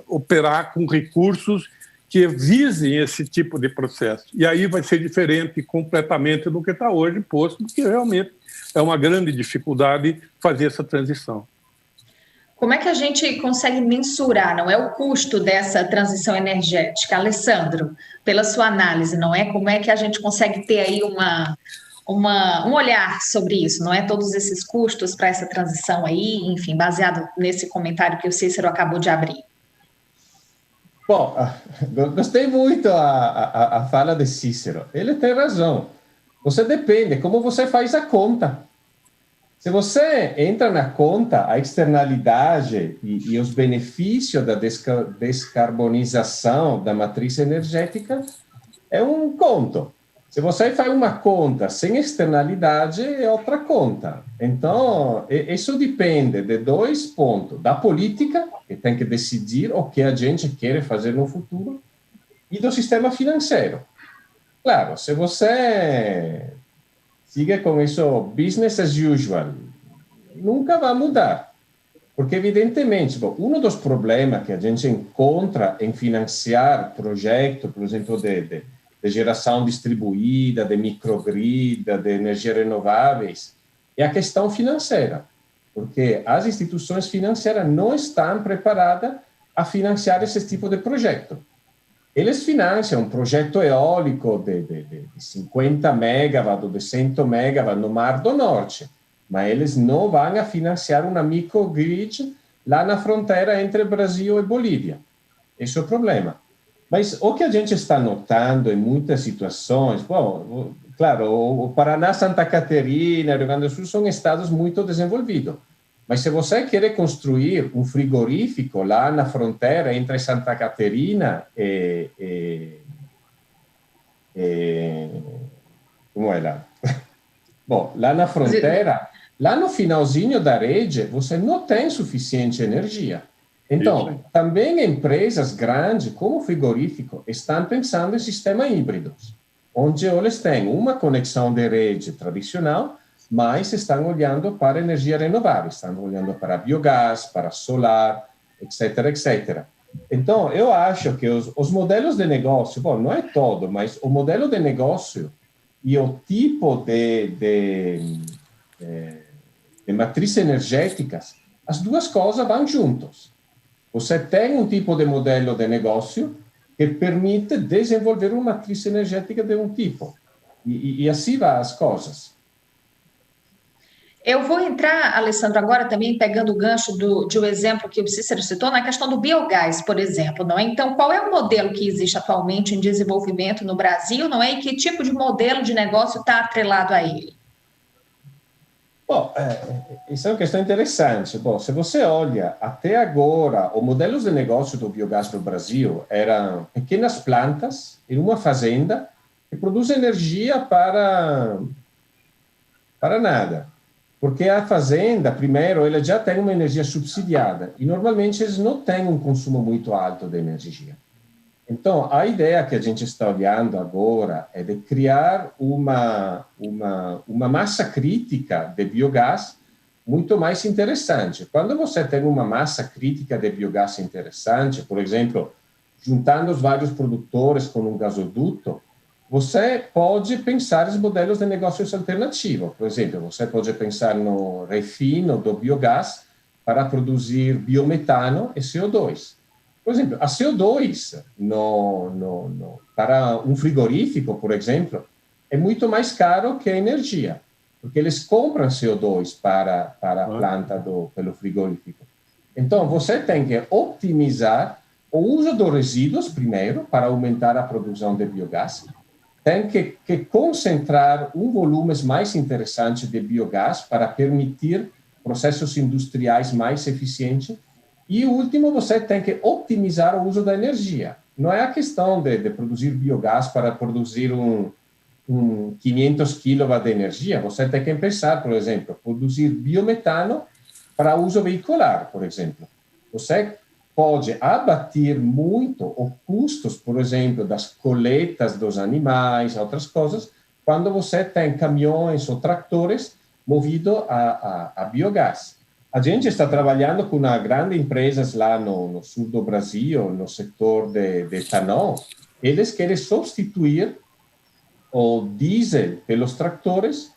operar com recursos que visem esse tipo de processo. E aí vai ser diferente completamente do que está hoje posto, porque realmente é uma grande dificuldade fazer essa transição. Como é que a gente consegue mensurar, não é, o custo dessa transição energética? Alessandro, pela sua análise, não é? Como é que a gente consegue ter aí um olhar sobre isso, não é? Todos esses custos para essa transição aí, enfim, baseado nesse comentário que o Cícero acabou de abrir. Bom, gostei muito a fala de Cícero. Ele tem razão. Você depende, como você faz a conta. Se você entra na conta a externalidade e os benefícios da descarbonização da matriz energética, é um conto. Se você faz uma conta sem externalidade, é outra conta. Então, isso depende de dois pontos. Da política, que tem que decidir o que a gente quer fazer no futuro, e do sistema financeiro. Claro, se você siga com isso business as usual, nunca vai mudar. Porque, evidentemente, um dos problemas que a gente encontra em financiar projetos, por exemplo, de geração distribuída, de microgrid, de energias renováveis, é a questão financeira. Porque as instituições financeiras não estão preparadas a financiar esse tipo de projeto. Eles financiam um projeto eólico de 50 megawatts ou de 100 megawatts no Mar do Norte, mas eles não vão a financiar uma microgrid lá na fronteira entre Brasil e Bolívia. Esse é o problema. Mas o que a gente está notando em muitas situações, bom, claro, o Paraná, Santa Catarina, Rio Grande do Sul são estados muito desenvolvidos. Mas se você quer construir um frigorífico lá na fronteira entre Santa Catarina como é lá? Bom, lá na fronteira, lá no finalzinho da rede, você não tem suficiente energia. Então, também empresas grandes, como frigorífico, estão pensando em sistemas híbridos, onde eles têm uma conexão de rede tradicional, mas estão olhando para energia renovável, estão olhando para biogás, para solar, etc., etc. Então, eu acho que os modelos de negócio, bom, não é todo, mas o modelo de negócio e o tipo de matriz energéticas, as duas coisas vão juntos. Você tem um tipo de modelo de negócio que permite desenvolver uma matriz energética de um tipo. E assim vão as coisas. Eu vou entrar, Alessandro, agora também pegando o gancho de um exemplo que o Cícero citou, na questão do biogás, por exemplo, não é? Então, qual é o modelo que existe atualmente em desenvolvimento no Brasil, não é? E que tipo de modelo de negócio está atrelado a ele? Bom, isso é uma questão interessante. Bom, se você olha, até agora, os modelos de negócio do biogás no Brasil eram pequenas plantas em uma fazenda que produzem energia para nada. Porque a fazenda, primeiro, ela já tem uma energia subsidiada e, normalmente, eles não têm um consumo muito alto de energia. Então, a ideia que a gente está olhando agora é de criar uma massa crítica de biogás muito mais interessante. Quando você tem uma massa crítica de biogás interessante, por exemplo, juntando os vários produtores com um gasoduto, você pode pensar em modelos de negócios alternativos. Por exemplo, você pode pensar no refino do biogás para produzir biometano e CO2. Por exemplo, a CO2 para um frigorífico, por exemplo, é muito mais caro que a energia, porque eles compram CO2 para a planta pelo frigorífico. Então, você tem que optimizar o uso dos resíduos, primeiro, para aumentar a produção de biogás. Tem que concentrar um volume mais interessante de biogás para permitir processos industriais mais eficientes. E, o último, você tem que optimizar o uso da energia. Não é a questão de produzir biogás para produzir 500 kW de energia. Você tem que pensar, por exemplo, produzir biometano para uso veicular, por exemplo. Você pode abater muito os custos, por exemplo, das coletas dos animais, outras coisas, quando você tem caminhões ou tratores movidos a biogás. A gente está trabalhando com uma grande empresa lá no sul do Brasil, no setor de etanol. Eles querem substituir o diesel pelos tratores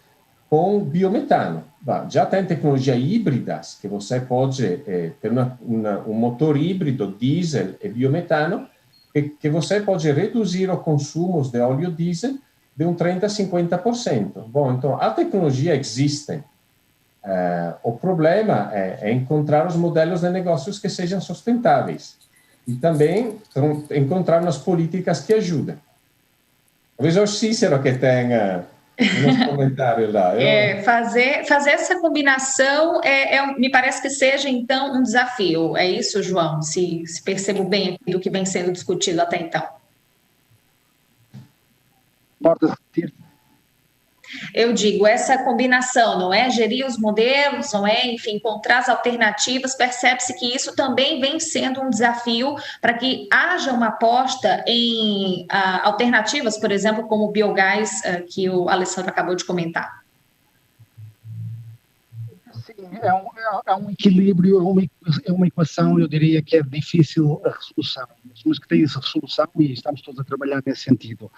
com biometano. Já tem tecnologias híbridas que você pode ter um motor híbrido, diesel e biometano, que você pode reduzir o consumo de óleo diesel de 30% a 50%. Bom, então a tecnologia existe. O problema é encontrar os modelos de negócios que sejam sustentáveis e também encontrar umas políticas que ajudem. Talvez o Cícero que tenha nos comentários lá. Fazer essa combinação me parece que seja, então, um desafio. É isso, João? Se percebo bem do que vem sendo discutido até então. Pode repetir? Eu digo, essa combinação, não é? Gerir os modelos, não é? Enfim, encontrar as alternativas, percebe-se que isso também vem sendo um desafio para que haja uma aposta em alternativas, por exemplo, como o biogás, que o Alessandro acabou de comentar. Sim, é um equilíbrio, é uma equação, eu diria que é difícil a resolução, mas que tem essa resolução e estamos todos a trabalhar nesse sentido.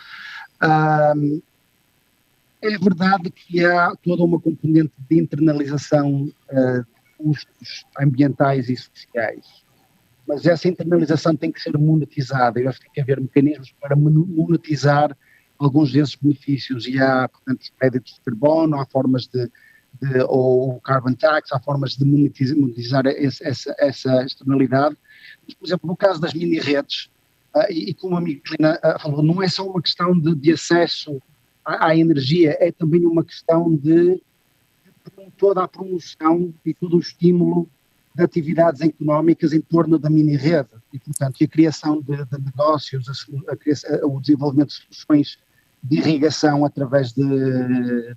É verdade que há toda uma componente de internalização de custos ambientais e sociais, mas essa internalização tem que ser monetizada, eu acho que tem que haver mecanismos para monetizar alguns desses benefícios, e há, portanto, os créditos de carbono, há formas ou carbon tax, há formas de monetizar essa externalidade. Mas, por exemplo, no caso das mini-redes, e como a Michelina falou, não é só uma questão de acesso à energia, é também uma questão de toda a promoção e todo o estímulo de atividades económicas em torno da mini-rede e, portanto, a criação de negócios, o desenvolvimento de soluções de irrigação através de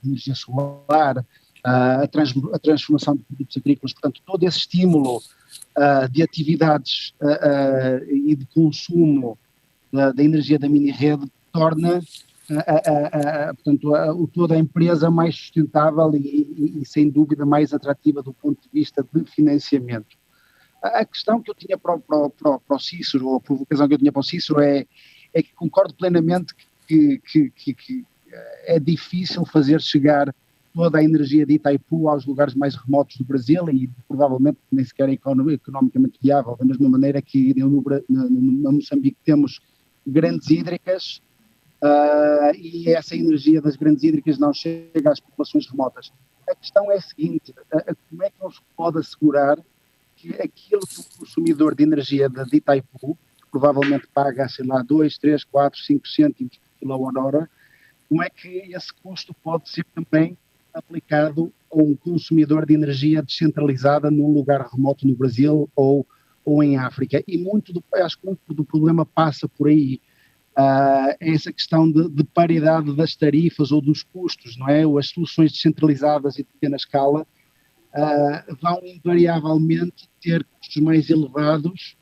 energia solar, a transformação de produtos agrícolas, portanto, todo esse estímulo de atividades e de consumo da energia da mini-rede torna portanto, toda a empresa mais sustentável e, sem dúvida, mais atrativa do ponto de vista de financiamento. A questão que eu tinha para o Cícero, ou a provocação que eu tinha para o Cícero é que concordo plenamente que é difícil fazer chegar toda a energia de Itaipu aos lugares mais remotos do Brasil e provavelmente nem sequer é economicamente viável, da mesma maneira que na Moçambique temos grandes hídricas, e essa energia das grandes hídricas não chega às populações remotas. A questão é a seguinte, como é que não se pode assegurar que aquilo que o consumidor de energia de Itaipu, que provavelmente paga, sei lá, 2, 3, 4, 5 cêntimos por quilowatt-hora, como é que esse custo pode ser também aplicado a um consumidor de energia descentralizada num lugar remoto no Brasil ou em África? E acho que muito do problema passa por aí. Essa questão de paridade das tarifas ou dos custos, não é? As soluções descentralizadas e de pequena escala vão invariavelmente ter custos mais elevados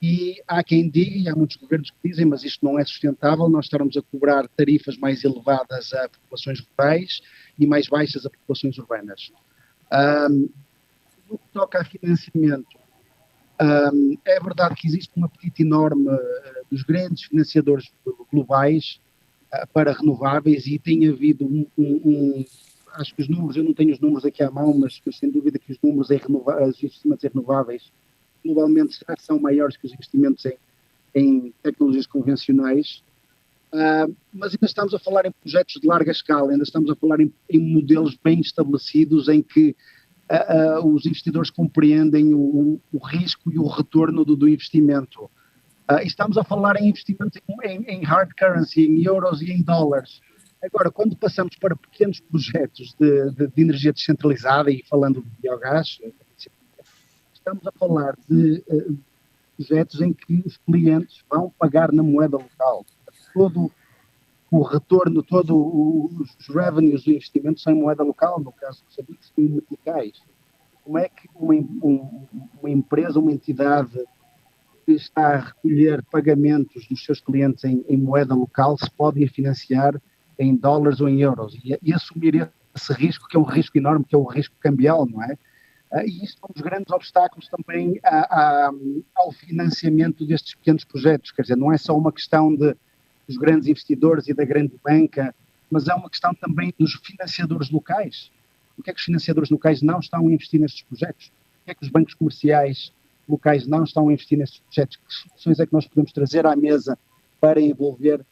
e há quem diga, e há muitos governos que dizem, mas isto não é sustentável, nós estarmos a cobrar tarifas mais elevadas a populações rurais e mais baixas a populações urbanas. No que toca a financiamento, é verdade que existe um apetite enorme dos grandes financiadores globais para renováveis e tem havido acho que os números, eu não tenho os números aqui à mão, mas sem dúvida que os números os investimentos em renováveis globalmente já são maiores que os investimentos em tecnologias convencionais, mas ainda estamos a falar em projetos de larga escala, ainda estamos a falar em modelos bem estabelecidos em que os investidores compreendem o risco e o retorno do investimento. Estamos a falar em investimentos em hard currency, em euros e em dólares. Agora, quando passamos para pequenos projetos de energia descentralizada, e falando de biogás, estamos a falar de projetos em que os clientes vão pagar na moeda local. Todo o retorno, todos os revenues do investimento são em moeda local, no caso do Moçambique, são em meticais. Como é que uma empresa, uma entidade que está a recolher pagamentos dos seus clientes em moeda local se pode ir financiar em dólares ou em euros e assumir esse risco, que é um risco enorme, que é o risco cambial, não é? E isso são os grandes obstáculos também ao financiamento destes pequenos projetos, quer dizer, não é só uma questão dos grandes investidores e da grande banca, mas é uma questão também dos financiadores locais. porque é que os financiadores locais não estão a investir nestes projetos? Porque é que os bancos comerciais locais não estão a investir nestes projetos? Que soluções é que nós podemos trazer à mesa para envolver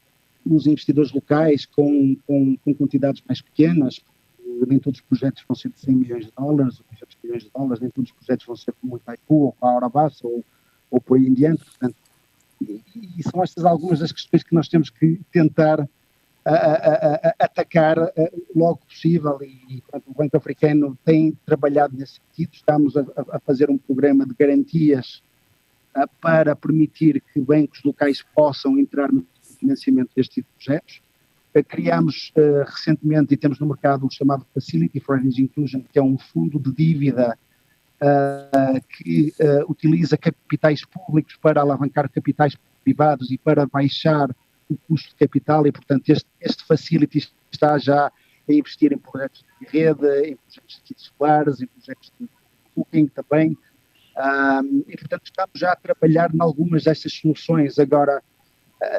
os investidores locais com quantidades mais pequenas? Nem todos os projetos vão ser de 100 milhões de dólares, ou 200 milhões de dólares, nem todos os projetos vão ser como o Itaipu, ou com a Aurabassa, ou por aí em diante. Portanto, e são estas algumas das questões que nós temos que tentar atacar logo possível, e portanto, o Banco Africano tem trabalhado nesse sentido. Estamos a fazer um programa de garantias para permitir que bancos locais possam entrar no financiamento deste tipo de projetos. Criámos recentemente e temos no mercado o chamado Facility for Energy Inclusion, que é um fundo de dívida que utiliza capitais públicos para alavancar capitais privados e para baixar o custo de capital, e portanto este Facility está já a investir em projetos de rede, em projetos de solares, em projetos de cooking também, e portanto estamos já a trabalhar em algumas destas soluções. Agora,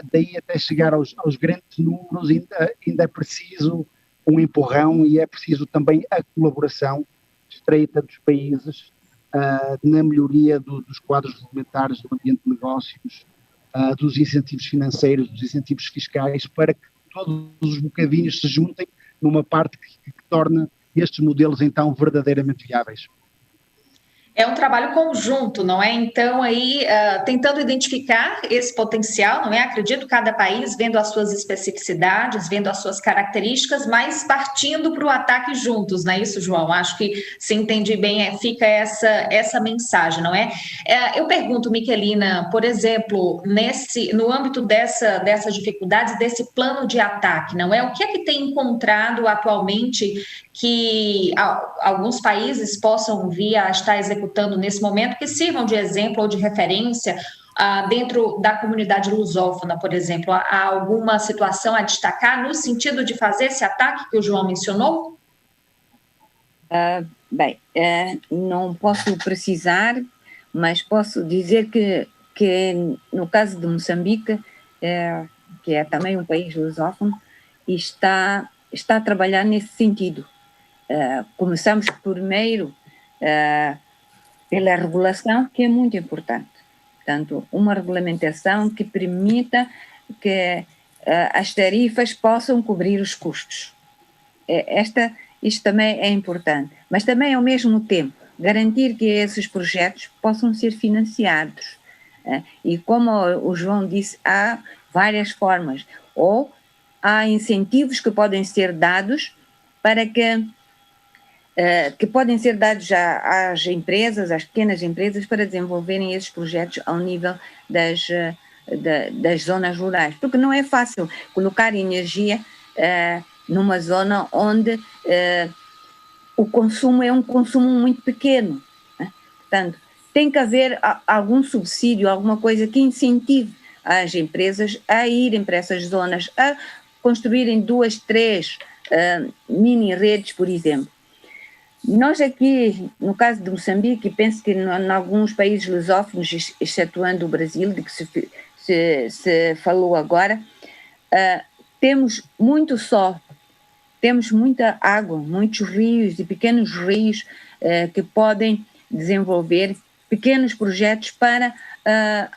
daí até chegar aos grandes números ainda é preciso um empurrão, e é preciso também a colaboração estreita dos países na melhoria dos quadros regulamentares, do ambiente de negócios, dos incentivos financeiros, dos incentivos fiscais, para que todos os bocadinhos se juntem numa parte que torne estes modelos então verdadeiramente viáveis. É um trabalho conjunto, não é? Então, aí, tentando identificar esse potencial, não é? Acredito, cada país vendo as suas especificidades, vendo as suas características, mas partindo para o ataque juntos, não é isso, João? Acho que, se entendi bem, fica essa mensagem, não é? Eu pergunto, Miquelina, por exemplo, no âmbito dessas dificuldades, desse plano de ataque, não é? O que é que tem encontrado atualmente que alguns países possam vir a estar executando nesse momento, que sirvam de exemplo ou de referência dentro da comunidade lusófona, por exemplo? Há alguma situação a destacar no sentido de fazer esse ataque que o João mencionou? Não posso precisar, mas posso dizer que no caso de Moçambique, que é também um país lusófono, está a trabalhar nesse sentido. Começamos primeiro pela regulação, que é muito importante. Portanto, uma regulamentação que permita que as tarifas possam cobrir os custos. Isto também é importante. Mas também, ao mesmo tempo, garantir que esses projetos possam ser financiados. E como o João disse, há várias formas. Ou há incentivos que podem ser dados para que podem ser dados às empresas, às pequenas empresas, para desenvolverem esses projetos ao nível das zonas rurais. Porque não é fácil colocar energia numa zona onde o consumo é um consumo muito pequeno. Portanto, tem que haver algum subsídio, alguma coisa que incentive as empresas a irem para essas zonas, a construírem 2, 3 mini redes, por exemplo. Nós aqui, no caso de Moçambique, e penso que em alguns países lusófonos, excetuando o Brasil, de que se falou agora, temos muito sol, temos muita água, muitos rios e pequenos rios que podem desenvolver pequenos projetos para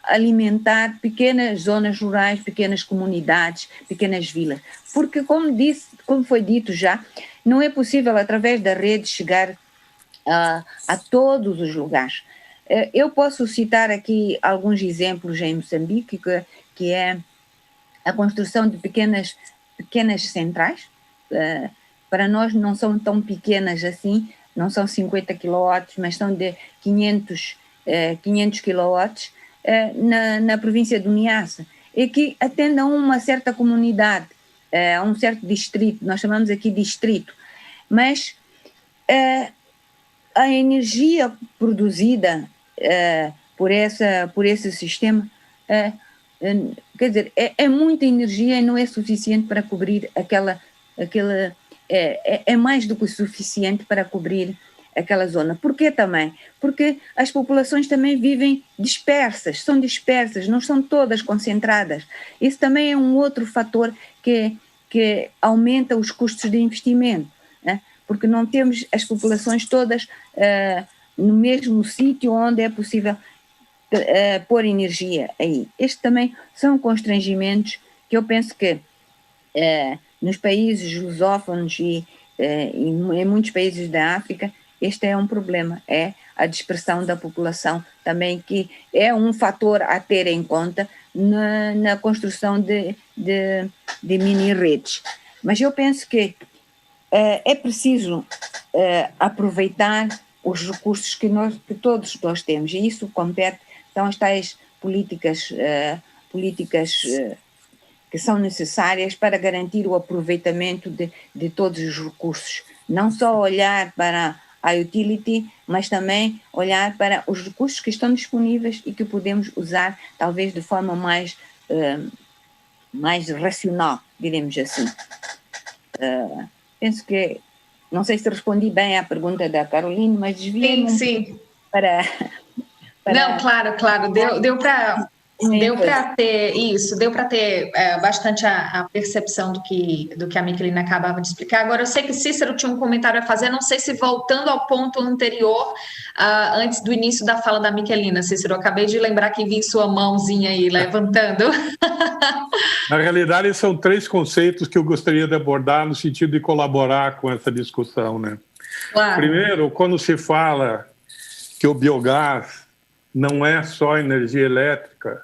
alimentar pequenas zonas rurais, pequenas comunidades, pequenas vilas. Porque, como foi dito já, não é possível, através da rede, chegar a todos os lugares. Eu posso citar aqui alguns exemplos em Moçambique, que é a construção de pequenas centrais. Para nós não são tão pequenas assim, não são 50 kW, mas são de 500 kW na província do Niassa, e que atendem a uma certa comunidade, a um certo distrito, nós chamamos aqui distrito, mas a energia produzida por esse sistema, quer dizer, é muita energia e não é suficiente para cobrir é mais do que o suficiente para cobrir aquela zona. Por quê também? Porque as populações também vivem dispersas, não são todas concentradas. Isso também é um outro fator que aumenta os custos de investimento, né? porque não temos as populações todas no mesmo sítio onde é possível pôr energia aí. Estes também são constrangimentos que eu penso que nos países lusófonos e em muitos países da África, este é um problema, é a dispersão da população também, que é um fator a ter em conta na construção de mini-redes. Mas eu penso que é preciso aproveitar os recursos que todos nós temos, e isso compete, são as tais políticas que são necessárias para garantir o aproveitamento de todos os recursos. Não só olhar para a utility, mas também olhar para os recursos que estão disponíveis e que podemos usar talvez de forma mais racional, diremos assim. Penso que, não sei se respondi bem à pergunta da Caroline, mas desviei-me sim. para... Não, claro, deu para... Deu para ter isso, deu para ter bastante a percepção do que a Miquelina acabava de explicar. Agora, eu sei que Cícero tinha um comentário a fazer, não sei se voltando ao ponto anterior, antes do início da fala da Miquelina, Cícero, eu acabei de lembrar que vi sua mãozinha aí levantando. Na realidade, são 3 conceitos que eu gostaria de abordar no sentido de colaborar com essa discussão, né? Claro. Primeiro, quando se fala que o biogás não é só energia elétrica,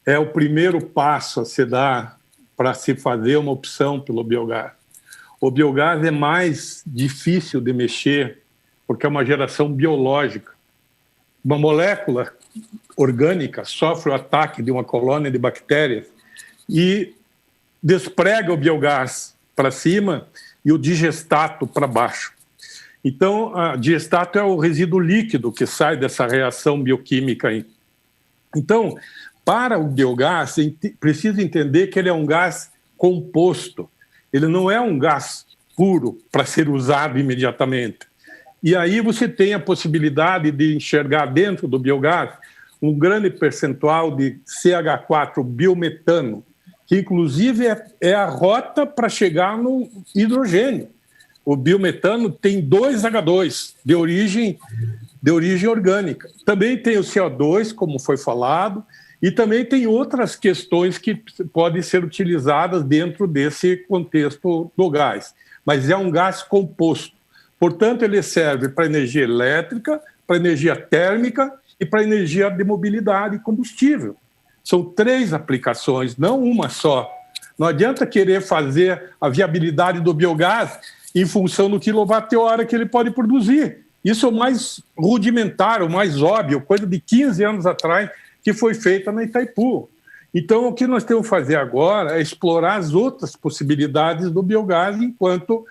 é o primeiro passo a se dar para se fazer uma opção pelo biogás. O biogás é mais difícil de mexer porque é uma geração biológica. Uma molécula orgânica sofre o ataque de uma colônia de bactérias e desprega o biogás para cima e o digestato para baixo. Então, o digestato é o resíduo líquido que sai dessa reação bioquímica aí. Então, para o biogás, precisa entender que ele é um gás composto. Ele não é um gás puro para ser usado imediatamente. E aí você tem a possibilidade de enxergar dentro do biogás um grande percentual de CH4 biometano, que inclusive é a rota para chegar no hidrogênio. O biometano tem 2 H2 de origem orgânica. Também tem o CO2, como foi falado, e também tem outras questões que podem ser utilizadas dentro desse contexto do gás. Mas é um gás composto. Portanto, ele serve para energia elétrica, para energia térmica e para energia de mobilidade e combustível. São 3 aplicações, não uma só. Não adianta querer fazer a viabilidade do biogás em função do quilowatt-hora que ele pode produzir. Isso é o mais rudimentar, o mais óbvio, coisa de 15 anos atrás, que foi feita na Itaipu. Então, o que nós temos que fazer agora é explorar as outras possibilidades do biogás enquanto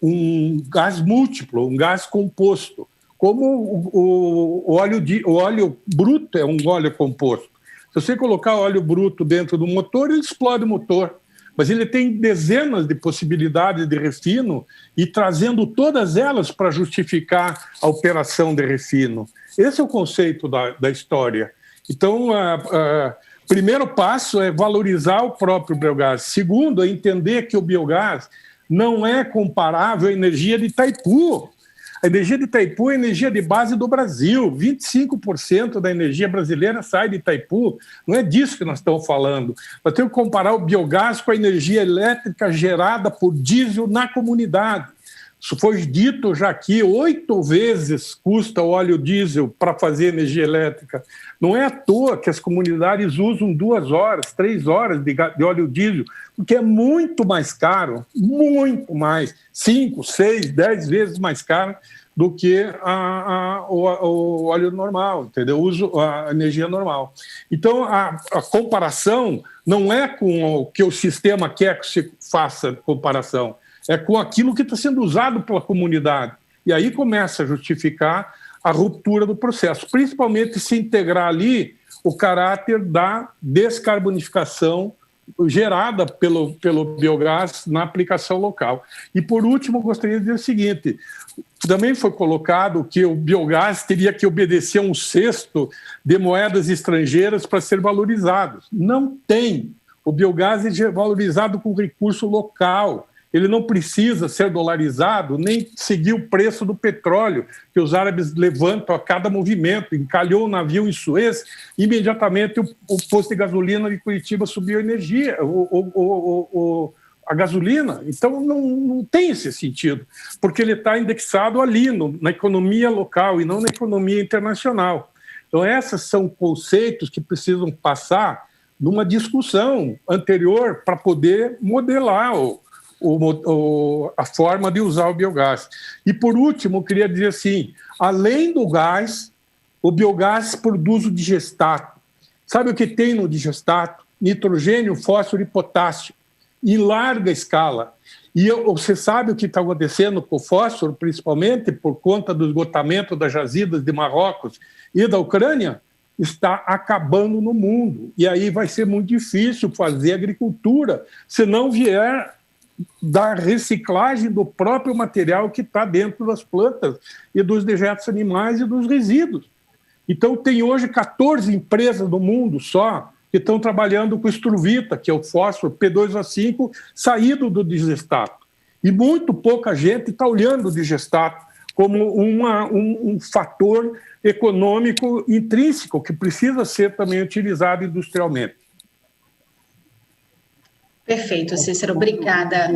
um gás múltiplo, um gás composto, como o óleo bruto é um óleo composto. Se você colocar óleo bruto dentro do motor, ele explode o motor. Mas ele tem dezenas de possibilidades de refino e trazendo todas elas para justificar a operação de refino. Esse é o conceito da história. Então, primeiro passo é valorizar o próprio biogás. Segundo, é entender que o biogás não é comparável à energia de Itaipu. A energia de Itaipu é a energia de base do Brasil. 25% da energia brasileira sai de Itaipu. Não é disso que nós estamos falando. Nós temos que comparar o biogás com a energia elétrica gerada por diesel na comunidade. Isso foi dito já aqui, 8 vezes custa o óleo diesel para fazer energia elétrica. Não é à toa que as comunidades usam 2 horas, 3 horas de óleo diesel, porque é muito mais caro, muito mais, 5, 6, 10 vezes mais caro do que o óleo normal, entendeu? A energia normal. Então, a comparação não é com o que o sistema quer que se faça comparação, é com aquilo que está sendo usado pela comunidade. E aí começa a justificar a ruptura do processo, principalmente se integrar ali o caráter da descarbonificação gerada pelo biogás na aplicação local. E, por último, gostaria de dizer o seguinte, também foi colocado que o biogás teria que obedecer a um cesto de moedas estrangeiras para ser valorizado. Não tem. O biogás é valorizado com recurso local. ele não precisa ser dolarizado nem seguir o preço do petróleo, que os árabes levantam a cada movimento. Encalhou o navio em Suez, imediatamente o posto de gasolina de Curitiba subiu a energia, a gasolina. Então, não tem esse sentido, porque ele está indexado ali, na economia local e não na economia internacional. Então, esses são conceitos que precisam passar numa discussão anterior para poder modelar a forma de usar o biogás. E, por último, eu queria dizer assim, além do gás, o biogás produz o digestato. Sabe o que tem no digestato? Nitrogênio, fósforo e potássio, em larga escala. E você sabe o que está acontecendo com o fósforo, principalmente por conta do esgotamento das jazidas de Marrocos e da Ucrânia? Está acabando no mundo. E aí vai ser muito difícil fazer agricultura se não vier da reciclagem do próprio material que está dentro das plantas e dos dejetos animais e dos resíduos. Então, tem hoje 14 empresas no mundo só que estão trabalhando com estruvita, que é o fósforo P2O5, saído do digestato. E muito pouca gente está olhando o digestato como um fator econômico intrínseco que precisa ser também utilizado industrialmente. Perfeito, Cícero. Obrigada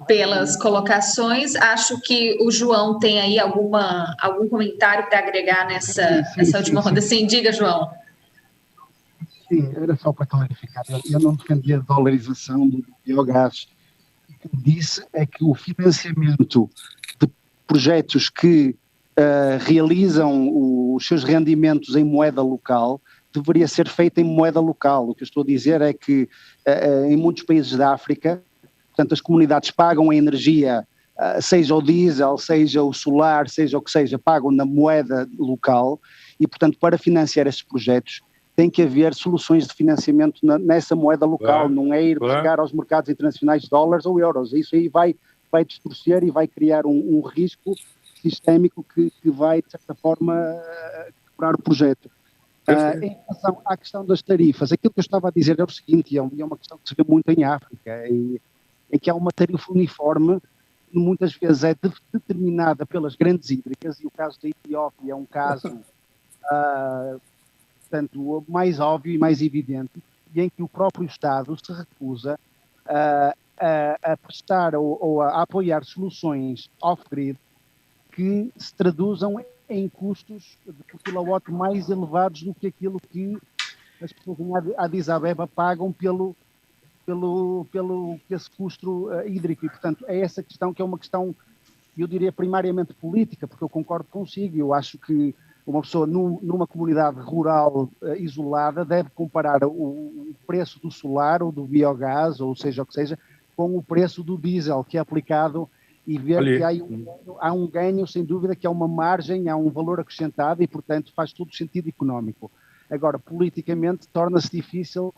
pelas colocações. Acho que o João tem aí algum comentário para agregar nessa última ronda. Sim, diga, João. Sim, era só para clarificar. Eu não defendia a dolarização do biogás. O que disse é que o financiamento de projetos que realizam os seus rendimentos em moeda local deveria ser feito em moeda local. O que eu estou a dizer é que em muitos países da África, portanto, as comunidades pagam a energia, seja o diesel, seja o solar, seja o que seja, pagam na moeda local e, portanto, para financiar esses projetos tem que haver soluções de financiamento nessa moeda local, não é ir buscar aos mercados internacionais dólares ou euros. Isso aí vai distorcer e vai criar um risco sistémico que vai, de certa forma, quebrar o projeto. Em relação à questão das tarifas, aquilo que eu estava a dizer é o seguinte, é uma questão que se vê muito em África, é que há uma tarifa uniforme que muitas vezes é determinada pelas grandes hídricas, e o caso da Etiópia é um caso portanto, mais óbvio e mais evidente, e em que o próprio Estado se recusa a prestar ou a apoiar soluções off-grid que se traduzam em custos por quilowatt mais elevados do que aquilo que as pessoas em Addis Abeba pagam pelo esse custo hídrico. E, portanto, é essa questão que é uma questão, eu diria, primariamente política, porque eu concordo consigo. Eu acho que uma pessoa numa comunidade rural isolada deve comparar o preço do solar ou do biogás, ou seja o que seja, com o preço do diesel que é aplicado e ver que há um ganho, sem dúvida, que há uma margem, há um valor acrescentado e, portanto, faz todo sentido económico. Agora, politicamente, torna-se difícil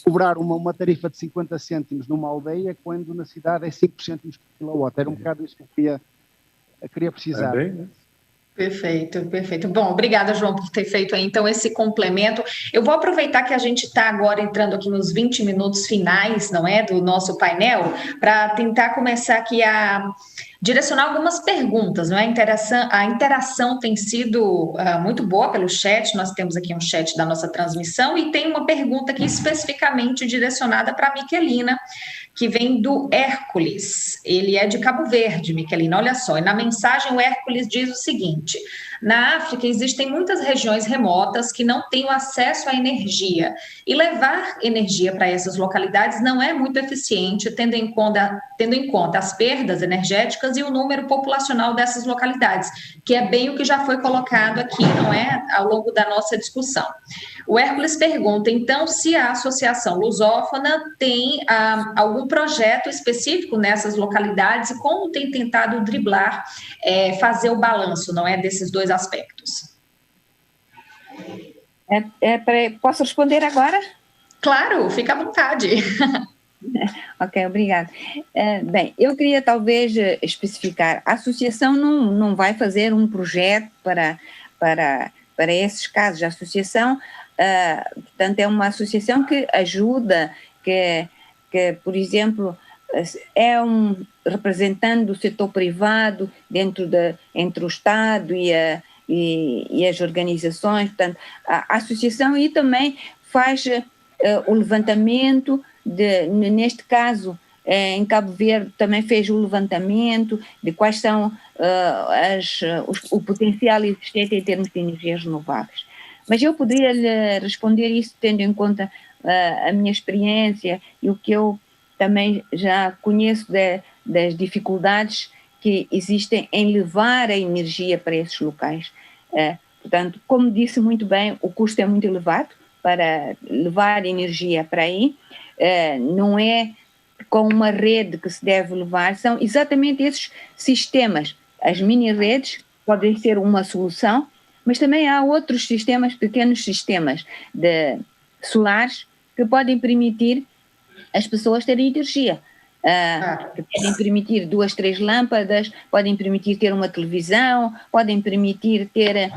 cobrar uma tarifa de 50 cêntimos numa aldeia quando na cidade é 5 cêntimos por quilowatt. Era um bocado isso que eu queria precisar. Perfeito, perfeito. Bom, obrigada, João, por ter feito aí, então, esse complemento. Eu vou aproveitar que a gente está agora entrando aqui nos 20 minutos finais, não é, do nosso painel, para tentar começar aqui a direcionar algumas perguntas, não é? A interação tem sido muito boa pelo chat, nós temos aqui um chat da nossa transmissão e tem uma pergunta aqui especificamente direcionada para a Miquelina, que vem do Hércules. Ele é de Cabo Verde, Miquelina, olha só. E na mensagem o Hércules diz o seguinte: na África existem muitas regiões remotas que não têm acesso à energia e levar energia para essas localidades não é muito eficiente, tendo em conta as perdas energéticas e o número populacional dessas localidades, que é bem o que já foi colocado aqui, não é, ao longo da nossa discussão. O Hércules pergunta, então, se a Associação Lusófona tem algum projeto específico nessas localidades e como tem tentado driblar, fazer o balanço, não é, desses dois aspectos. Posso responder agora? Claro, fica à vontade. Ok, obrigada. Bem, eu queria talvez especificar, a associação não vai fazer um projeto para esses casos. A associação, portanto, é uma associação que ajuda, que por exemplo, é um representante do setor privado entre o Estado e as organizações, portanto, a associação e também faz o levantamento, neste caso, em Cabo Verde também fez o levantamento de quais são o potencial existente em termos de energias renováveis. Mas eu poderia lhe responder isso tendo em conta a minha experiência e o que eu também já conheço das dificuldades que existem em levar a energia para esses locais. Portanto, como disse muito bem, o custo é muito elevado para levar energia para aí. Não é com uma rede que se deve levar, são exatamente esses sistemas. As mini-redes podem ser uma solução, mas também há outros sistemas, pequenos sistemas de solares, que podem permitir as pessoas terem energia. Que podem permitir 2, 3 lâmpadas, podem permitir ter uma televisão, podem permitir ter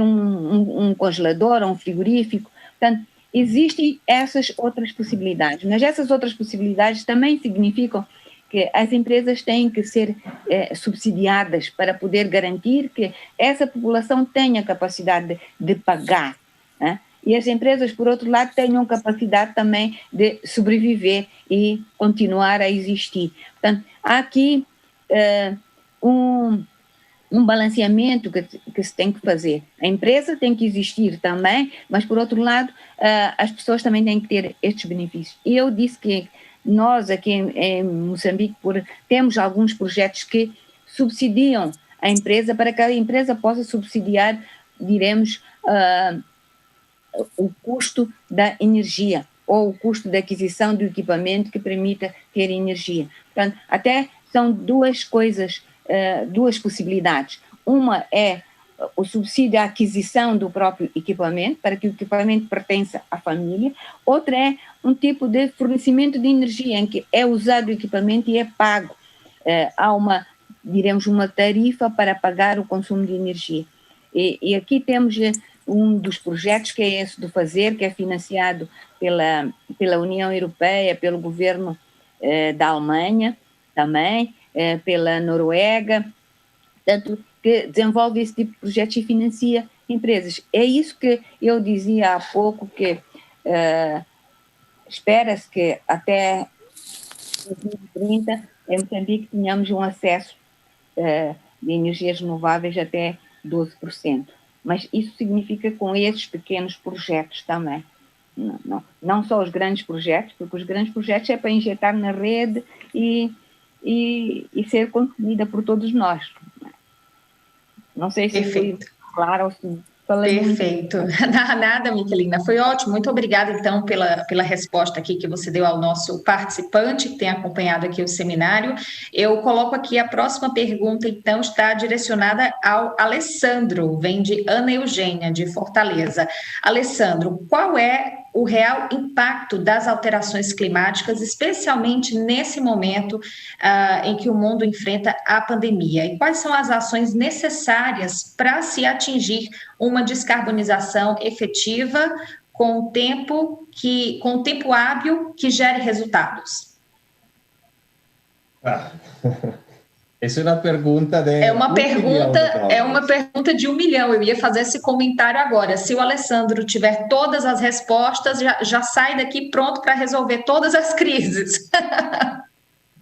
um congelador, um frigorífico. Portanto, existem essas outras possibilidades, mas essas outras possibilidades também significam que as empresas têm que ser subsidiadas para poder garantir que essa população tenha capacidade de pagar, né? E as empresas, por outro lado, tenham capacidade também de sobreviver e continuar a existir. Portanto, há aqui um balanceamento que se tem que fazer. A empresa tem que existir também, mas, por outro lado, as pessoas também têm que ter estes benefícios. E eu disse que nós, aqui em Moçambique, temos alguns projetos que subsidiam a empresa para que a empresa possa subsidiar, diremos, o custo da energia ou o custo da aquisição do equipamento que permita ter energia. Portanto, até são duas coisas, duas possibilidades. Uma é o subsídio à aquisição do próprio equipamento, para que o equipamento pertença à família. Outra é um tipo de fornecimento de energia, em que é usado o equipamento e é pago. Há diremos, uma tarifa para pagar o consumo de energia. E aqui temos um dos projetos, que é esse do FAZER, que é financiado pela União Europeia, pelo governo da Alemanha também, pela Noruega, portanto, que desenvolve esse tipo de projetos e financia empresas. É isso que eu dizia há pouco, que espera-se que até 2030 em Moçambique tenhamos um acesso de energias renováveis até 12%. Mas isso significa com esses pequenos projetos também. Não só os grandes projetos, porque os grandes projetos é para injetar na rede e ser consumida por todos nós. Não sei se foi claro ou se falei Perfeito. Muito. Nada, Miquelina. Foi ótimo. Muito obrigada, então, pela resposta aqui que você deu ao nosso participante que tem acompanhado aqui o seminário. Eu coloco aqui a próxima pergunta, então, está direcionada ao Alessandro, vem de Ana Eugênia, de Fortaleza. Alessandro, qual é o real impacto das alterações climáticas, especialmente nesse momento em que o mundo enfrenta a pandemia? E quais são as ações necessárias para se atingir uma descarbonização efetiva com tempo hábil que gere resultados? Essa é uma pergunta de é uma pergunta de 1 milhão. Eu ia fazer esse comentário agora. Se o Alessandro tiver todas as respostas, já sai daqui pronto para resolver todas as crises.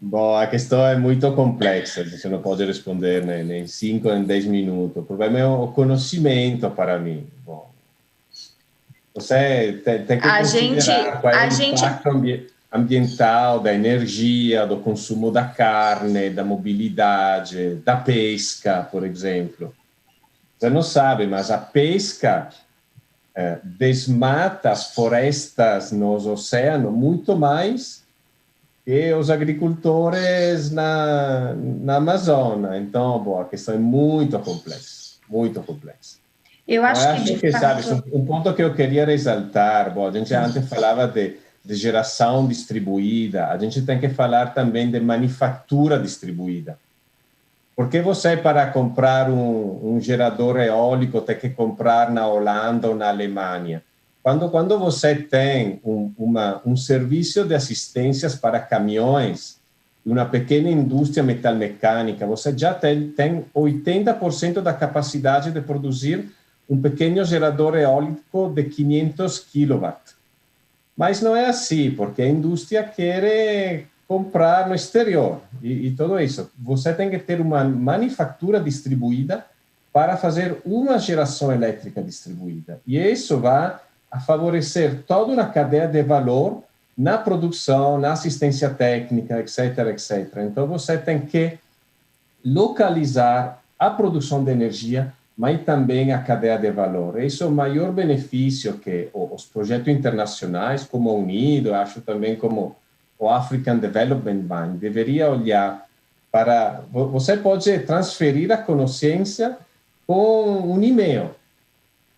Bom, a questão é muito complexa, você não pode responder em 5 ou em 10 minutos. O problema é o conhecimento para mim. Bom, você tem que considerar qual é o impacto ambiental, da energia, do consumo da carne, da mobilidade, da pesca, por exemplo. Você não sabe, mas a pesca desmata as florestas nos oceanos muito mais que os agricultores na Amazônia. Então, bom, a questão é muito complexa, muito complexa. Eu acho que sabe, um ponto que eu queria ressaltar, bom, a gente antes falava de geração distribuída, a gente tem que falar também de manufatura distribuída. Porque você, para comprar um gerador eólico, tem que comprar na Holanda ou na Alemanha. quando você tem um serviço de assistências para caminhões, uma pequena indústria metalmecânica, você já tem 80% da capacidade de produzir um pequeno gerador eólico de 500 kW. Mas não é assim, porque a indústria quer comprar no exterior e tudo isso. Você tem que ter uma manufatura distribuída para fazer uma geração elétrica distribuída. E isso vai a favorecer toda uma cadeia de valor na produção, na assistência técnica, etc., etc. Então, você tem que localizar a produção de energia, mas também a cadeia de valor. Esse é o maior benefício que os projetos internacionais, como o UNIDO, acho também como o African Development Bank, deveria olhar para... Você pode transferir a consciência com um e-mail.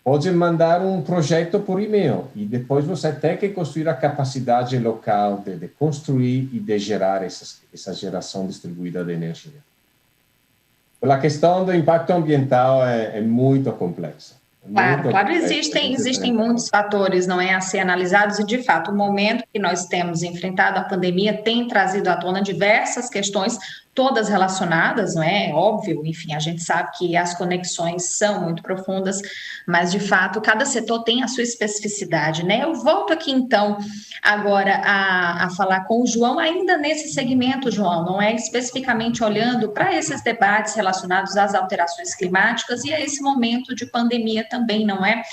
Pode mandar um projeto por e-mail e depois você tem que construir a capacidade local de construir e de gerar essa geração distribuída de energia. A questão do impacto ambiental é muito complexa. Claro, existem muitos fatores, não é, a ser analisados, e de fato o momento que nós temos enfrentado a pandemia tem trazido à tona diversas questões, todas relacionadas, não é? Óbvio, enfim, a gente sabe que as conexões são muito profundas, mas de fato cada setor tem a sua especificidade, né? Eu volto aqui então agora a falar com o João, ainda nesse segmento, João, não é? Especificamente olhando para esses debates relacionados às alterações climáticas e a esse momento de pandemia também, não é?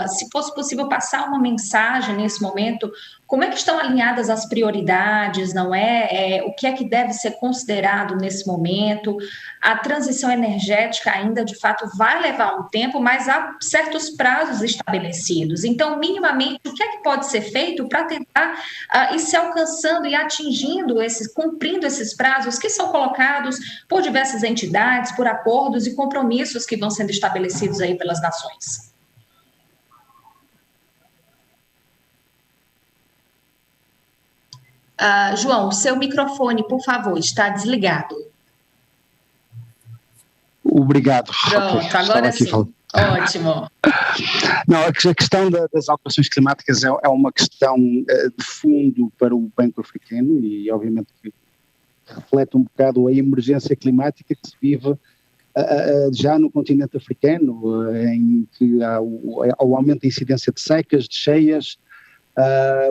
Se fosse possível passar uma mensagem nesse momento, como é que estão alinhadas as prioridades, não é? O que é que deve ser considerado nesse momento? A transição energética ainda, de fato, vai levar um tempo, mas há certos prazos estabelecidos. Então, minimamente, o que é que pode ser feito para tentar ir se alcançando e atingindo cumprindo esses prazos que são colocados por diversas entidades, por acordos e compromissos que vão sendo estabelecidos aí pelas nações? João, o seu microfone, por favor, está desligado. Obrigado. Pronto, agora sim. Ótimo. Não, a questão das alterações climáticas é uma questão de fundo para o Banco Africano e, obviamente, que reflete um bocado a emergência climática que se vive já no continente africano, em que há o aumento da incidência de secas, de cheias.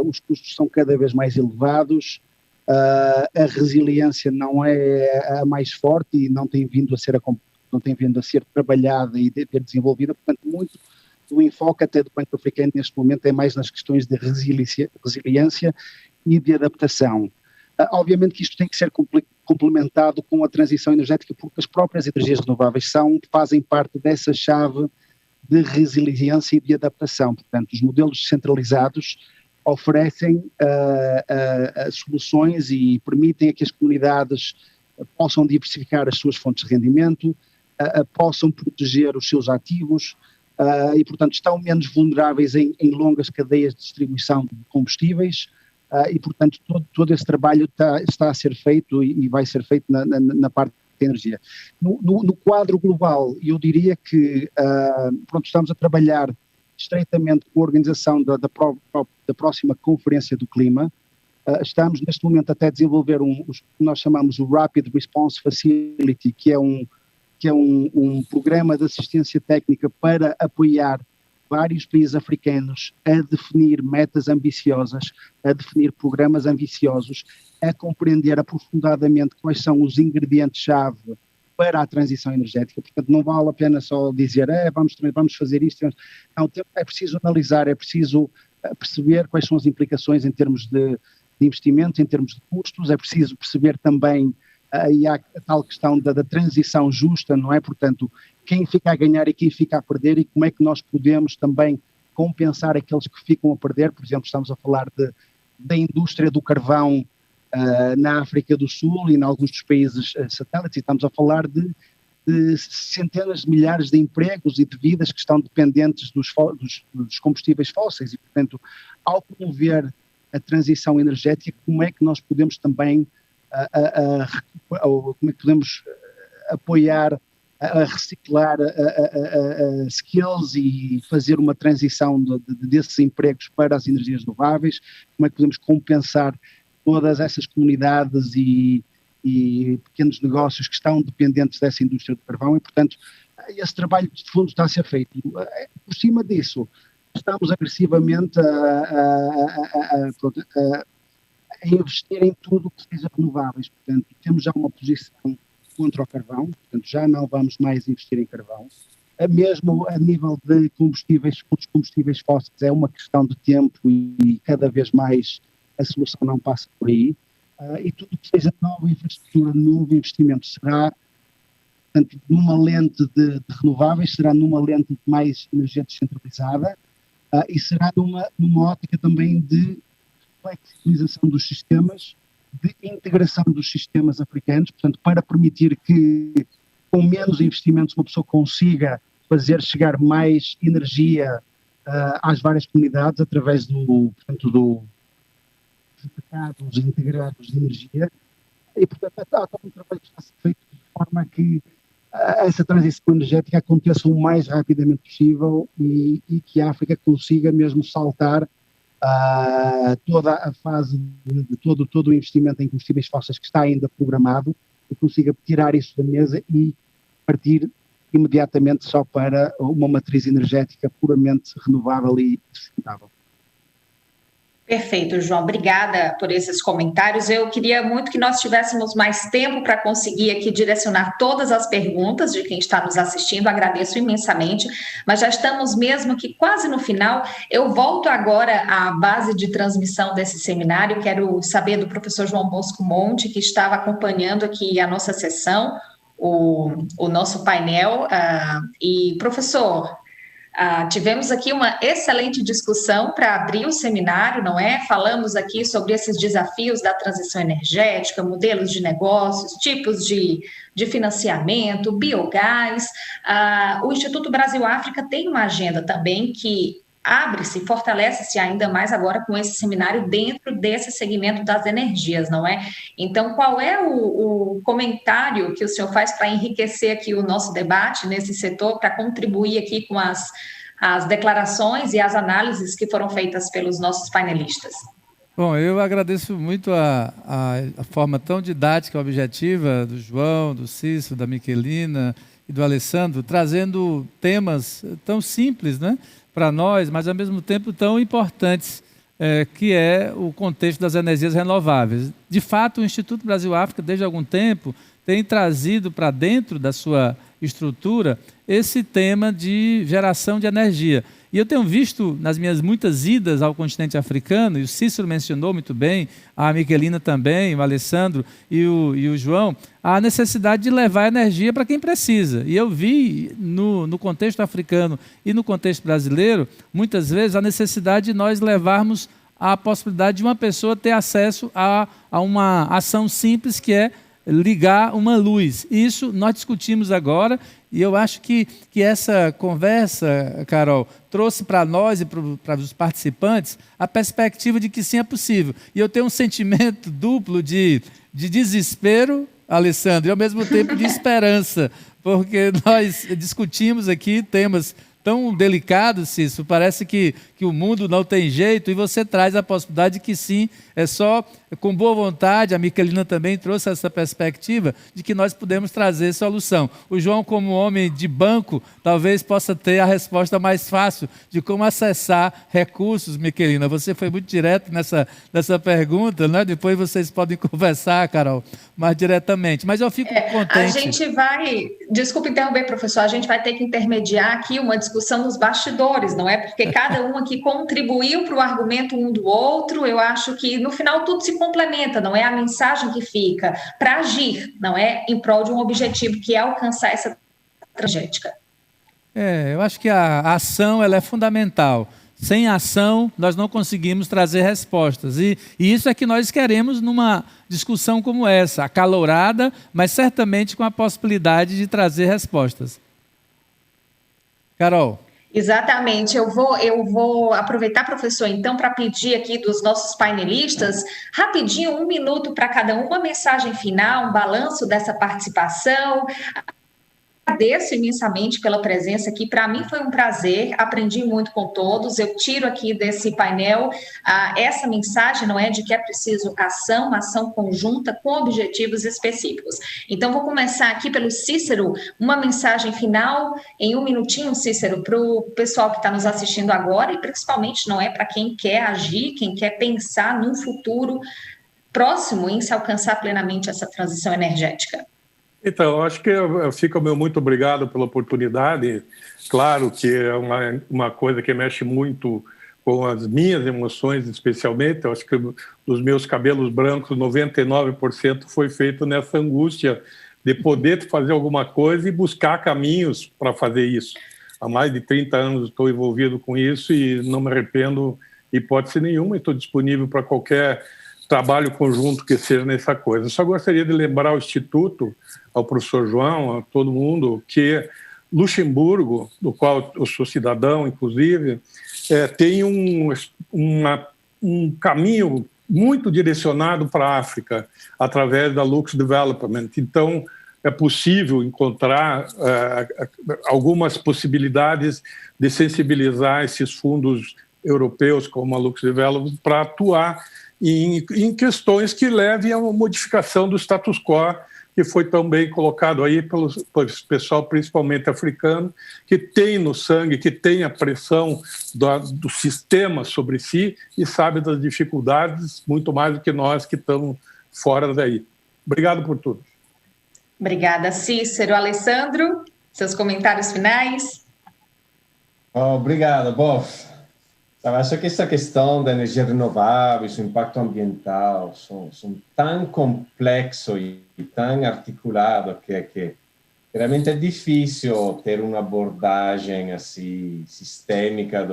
Os custos são cada vez mais elevados, a resiliência não é a mais forte e não tem vindo a ser trabalhada e desenvolvida, portanto muito do enfoque até do Banco Africano neste momento é mais nas questões de resiliência e de adaptação. Obviamente que isto tem que ser complementado com a transição energética, porque as próprias energias renováveis fazem parte dessa chave de resiliência e de adaptação. Portanto, os modelos descentralizados oferecem soluções e permitem que as comunidades possam diversificar as suas fontes de rendimento, possam proteger os seus ativos e, portanto, estão menos vulneráveis em longas cadeias de distribuição de combustíveis e, portanto, todo esse trabalho está a ser feito e vai ser feito na parte de energia. No quadro global, eu diria que estamos a trabalhar estreitamente com a organização da próxima Conferência do Clima. Estamos neste momento até a desenvolver o que nós chamamos o Rapid Response Facility, que é um programa de assistência técnica para apoiar vários países africanos a definir metas ambiciosas, a definir programas ambiciosos, a compreender aprofundadamente quais são os ingredientes-chave para a transição energética. Portanto, não vale a pena só dizer vamos fazer isto. Não, é preciso analisar, é preciso perceber quais são as implicações em termos de investimento, em termos de custos, é preciso perceber também e há a tal questão da transição justa, não é? Portanto, quem fica a ganhar e quem fica a perder e como é que nós podemos também compensar aqueles que ficam a perder. Por exemplo, estamos a falar da indústria do carvão na África do Sul e em alguns dos países satélites, e estamos a falar de centenas de milhares de empregos e de vidas que estão dependentes dos combustíveis fósseis e, portanto, ao promover a transição energética, como é que nós podemos também como é que podemos apoiar a reciclar skills e fazer uma transição desses empregos para as energias renováveis, como é que podemos compensar todas essas comunidades e pequenos negócios que estão dependentes dessa indústria do carvão e, portanto, esse trabalho de fundo está a ser feito. Por cima disso, estamos agressivamente a investir em tudo que seja renováveis. Portanto, temos já uma posição contra o carvão, portanto, já não vamos mais investir em carvão. Mesmo a nível de combustíveis, os combustíveis fósseis é uma questão de tempo e cada vez mais a solução não passa por aí. E tudo que seja nova infraestrutura, novo investimento será, portanto, numa lente de renováveis, será numa lente de mais energia descentralizada e será numa ótica também de flexibilização dos sistemas, de integração dos sistemas africanos, portanto, para permitir que, com menos investimentos, uma pessoa consiga fazer chegar mais energia às várias comunidades através dos mercados integrados de energia. E, portanto, há todo um trabalho que está a ser feito de forma que essa transição energética aconteça o mais rapidamente possível e que a África consiga mesmo saltar toda a fase de todo o investimento em combustíveis fósseis que está ainda programado e consiga tirar isso da mesa e partir imediatamente só para uma matriz energética puramente renovável e sustentável. Perfeito, João. Obrigada por esses comentários. Eu queria muito que nós tivéssemos mais tempo para conseguir aqui direcionar todas as perguntas de quem está nos assistindo. Agradeço imensamente, mas já estamos mesmo que quase no final. Eu volto agora à base de transmissão desse seminário. Quero saber do professor João Bosco Monte, que estava acompanhando aqui a nossa sessão, o nosso painel. E, professor, tivemos aqui uma excelente discussão para abrir o seminário, não é? Falamos aqui sobre esses desafios da transição energética, modelos de negócios, tipos de financiamento, biogás. O Instituto Brasil-África tem uma agenda também que abre-se, fortalece-se ainda mais agora com esse seminário dentro desse segmento das energias, não é? Então, qual é o comentário que o senhor faz para enriquecer aqui o nosso debate nesse setor, para contribuir aqui com as declarações e as análises que foram feitas pelos nossos painelistas? Bom, eu agradeço muito a forma tão didática e objetiva do João, do Cícero, da Miquelina e do Alessandro, trazendo temas tão simples, né, para nós, mas ao mesmo tempo tão importantes, que é o contexto das energias renováveis. De fato, o Instituto Brasil-África, desde algum tempo, tem trazido para dentro da sua estrutura esse tema de geração de energia. E eu tenho visto nas minhas muitas idas ao continente africano, e o Cícero mencionou muito bem, a Miquelina também, o Alessandro e o João, a necessidade de levar energia para quem precisa. E eu vi no contexto africano e no contexto brasileiro, muitas vezes, a necessidade de nós levarmos a possibilidade de uma pessoa ter acesso a uma ação simples que é ligar uma luz. Isso nós discutimos agora e eu acho que essa conversa, Carol, trouxe para nós e para os participantes a perspectiva de que sim, é possível. E eu tenho um sentimento duplo de desespero, Alessandro, e ao mesmo tempo de esperança, porque nós discutimos aqui temas tão delicados, Cícero, parece que o mundo não tem jeito, e você traz a possibilidade de que sim, é só com boa vontade, a Miquelina também trouxe essa perspectiva de que nós podemos trazer solução. O João, como homem de banco, talvez possa ter a resposta mais fácil de como acessar recursos, Miquelina. Você foi muito direto nessa pergunta, né? Depois vocês podem conversar, Carol, mais diretamente. Mas eu fico contente. A gente vai, desculpa interromper, professor, a gente vai ter que intermediar aqui uma discussão nos bastidores, não é? Porque cada um aqui contribuiu para o argumento um do outro. Eu acho que no final tudo se complementa, não é? A mensagem que fica para agir, não é? Em prol de um objetivo que é alcançar essa energética. Eu acho que a ação ela é fundamental. Sem ação, nós não conseguimos trazer respostas. E isso é que nós queremos numa discussão como essa, acalorada, mas certamente com a possibilidade de trazer respostas. Carol. Exatamente. Eu vou aproveitar, professor, então, para pedir aqui dos nossos painelistas, rapidinho, 1 minuto para cada um, uma mensagem final, um balanço dessa participação, agradeço imensamente pela presença aqui. Para mim foi um prazer, aprendi muito com todos. Eu tiro aqui desse painel essa mensagem, não é, de que é preciso ação conjunta com objetivos específicos. Então, vou começar aqui pelo Cícero, uma mensagem final em 1 minutinho, Cícero, para o pessoal que está nos assistindo agora e principalmente, não é, para quem quer agir, quem quer pensar num futuro próximo em se alcançar plenamente essa transição energética. Então, acho que fica meu muito obrigado pela oportunidade. Claro que é uma coisa que mexe muito com as minhas emoções, especialmente. Eu acho que dos meus cabelos brancos, 99% foi feito nessa angústia de poder fazer alguma coisa e buscar caminhos para fazer isso. Há mais de 30 anos estou envolvido com isso e não me arrependo, hipótese nenhuma, e estou disponível para qualquer trabalho conjunto que seja nessa coisa. Eu só gostaria de lembrar ao Instituto, ao professor João, a todo mundo, que Luxemburgo, do qual eu sou cidadão, inclusive, tem um caminho muito direcionado para a África, através da Lux Development. Então, é possível encontrar algumas possibilidades de sensibilizar esses fundos europeus, como a Lux Development, para atuar em questões que levem a uma modificação do status quo, que foi tão bem colocado aí pelo pessoal, principalmente africano, que tem no sangue, que tem a pressão do sistema sobre si e sabe das dificuldades muito mais do que nós que estamos fora daí. Obrigado por tudo. Obrigada, Cícero. Alessandro, seus comentários finais? Obrigado, Bof. Acho que essa questão da energia renovável, o impacto ambiental, são tão complexos e tão articulados que realmente é difícil ter uma abordagem assim sistêmica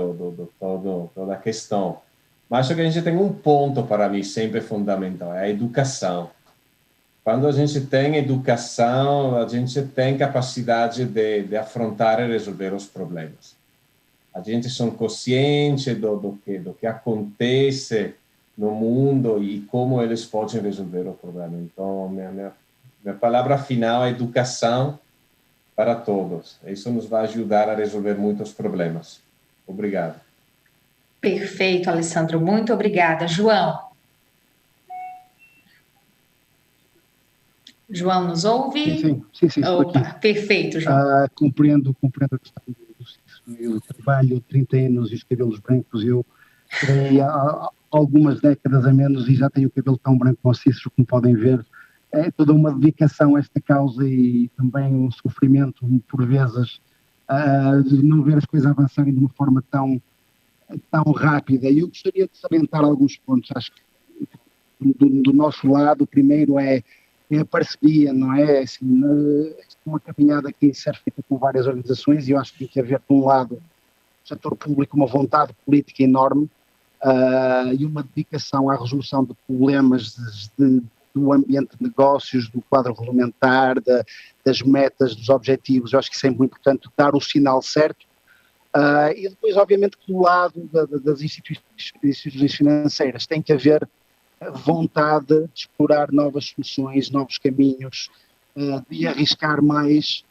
toda a questão. Mas acho que a gente tem um ponto para mim sempre fundamental, é a educação. Quando a gente tem educação, a gente tem capacidade de afrontar e resolver os problemas. A gente são conscientes do que acontece no mundo e como eles podem resolver o problema. Então, minha palavra final é educação para todos. Isso nos vai ajudar a resolver muitos problemas. Obrigado. Perfeito, Alessandro. Muito obrigada. João? João, nos ouve? Sim, Opa, perfeito, João. Compreendo a questão do eu trabalho 30 anos e os cabelos brancos, eu terei há algumas décadas a menos e já tenho o cabelo tão branco como Cícero, como podem ver. É toda uma dedicação a esta causa e também um sofrimento, por vezes, de não ver as coisas avançarem de uma forma tão rápida. E eu gostaria de salientar alguns pontos. Acho que do nosso lado, o primeiro é a parceria, não é? Assim, uma caminhada que ser feita com várias organizações e eu acho que tem que haver, de um lado, no setor público, uma vontade política enorme e uma dedicação à resolução de problemas do ambiente de negócios, do quadro regulamentar, das metas, dos objetivos. Eu acho que isso é muito importante, dar o sinal certo. E depois, obviamente, que do lado das instituições financeiras tem que haver vontade de explorar novas soluções, novos caminhos, de arriscar mais,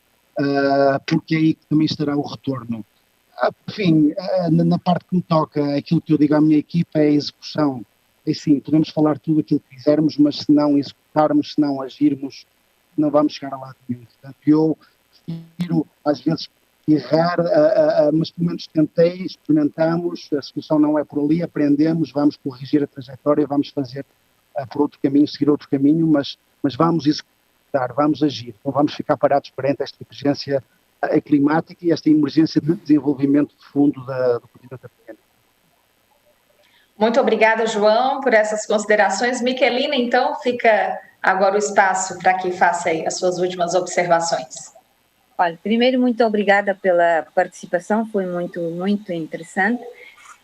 porque é aí que também estará o retorno. Enfim, na parte que me toca, aquilo que eu digo à minha equipa é a execução. É assim, podemos falar tudo aquilo que quisermos, mas se não executarmos, se não agirmos, não vamos chegar a lado nenhum. Portanto, eu prefiro, às vezes, errar, mas pelo menos tentei, experimentamos, a solução não é por ali, aprendemos, vamos corrigir a trajetória, vamos fazer por outro caminho, seguir outro caminho, mas vamos executar, vamos agir, não vamos ficar parados perante esta emergência climática e esta emergência de desenvolvimento de fundo do continente africano. Muito obrigada, João, por essas considerações. Miquelina, então, fica agora o espaço para que faça aí as suas últimas observações. Olha, primeiro, muito obrigada pela participação, foi muito, muito interessante.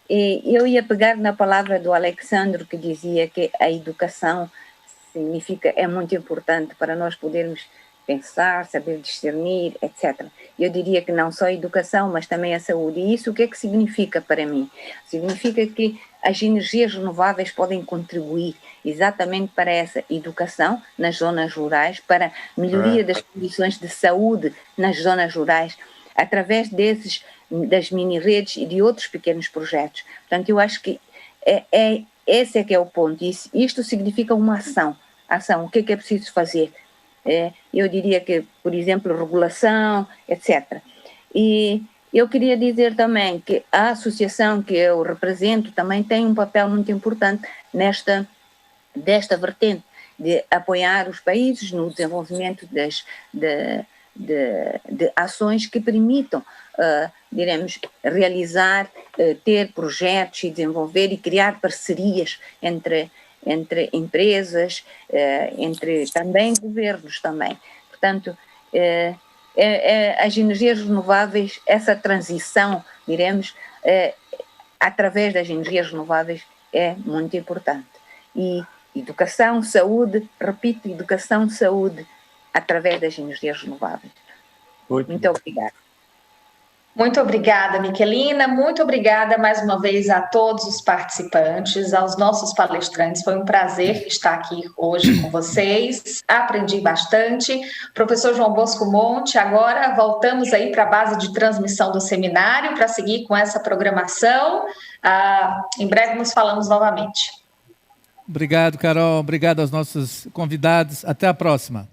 E eu ia pegar na palavra do Alexandre, que dizia que a educação é muito importante para nós podermos pensar, saber discernir, etc. Eu diria que não só a educação, mas também a saúde. E isso o que é que significa para mim? Significa que as energias renováveis podem contribuir exatamente para essa educação nas zonas rurais, para a melhoria das condições de saúde nas zonas rurais, através das mini-redes e de outros pequenos projetos. Portanto, eu acho que esse é que é o ponto. Isto significa uma ação. O que é preciso fazer? Eu diria que, por exemplo, regulação, etc. E eu queria dizer também que a associação que eu represento também tem um papel muito importante desta vertente, de apoiar os países no desenvolvimento de ações que permitam, diremos, realizar, ter projetos e desenvolver e criar parcerias entre empresas, entre também governos também. Portanto, as energias renováveis, essa transição, diremos, através das energias renováveis é muito importante. E educação, saúde, repito, educação, saúde, através das energias renováveis. Muito obrigada. Muito obrigada, Miquelina. Muito obrigada mais uma vez a todos os participantes, aos nossos palestrantes. Foi um prazer estar aqui hoje com vocês. Aprendi bastante. Professor João Bosco Monte, agora voltamos aí para a base de transmissão do seminário para seguir com essa programação. Em breve nos falamos novamente. Obrigado, Carol. Obrigado aos nossos convidados. Até a próxima.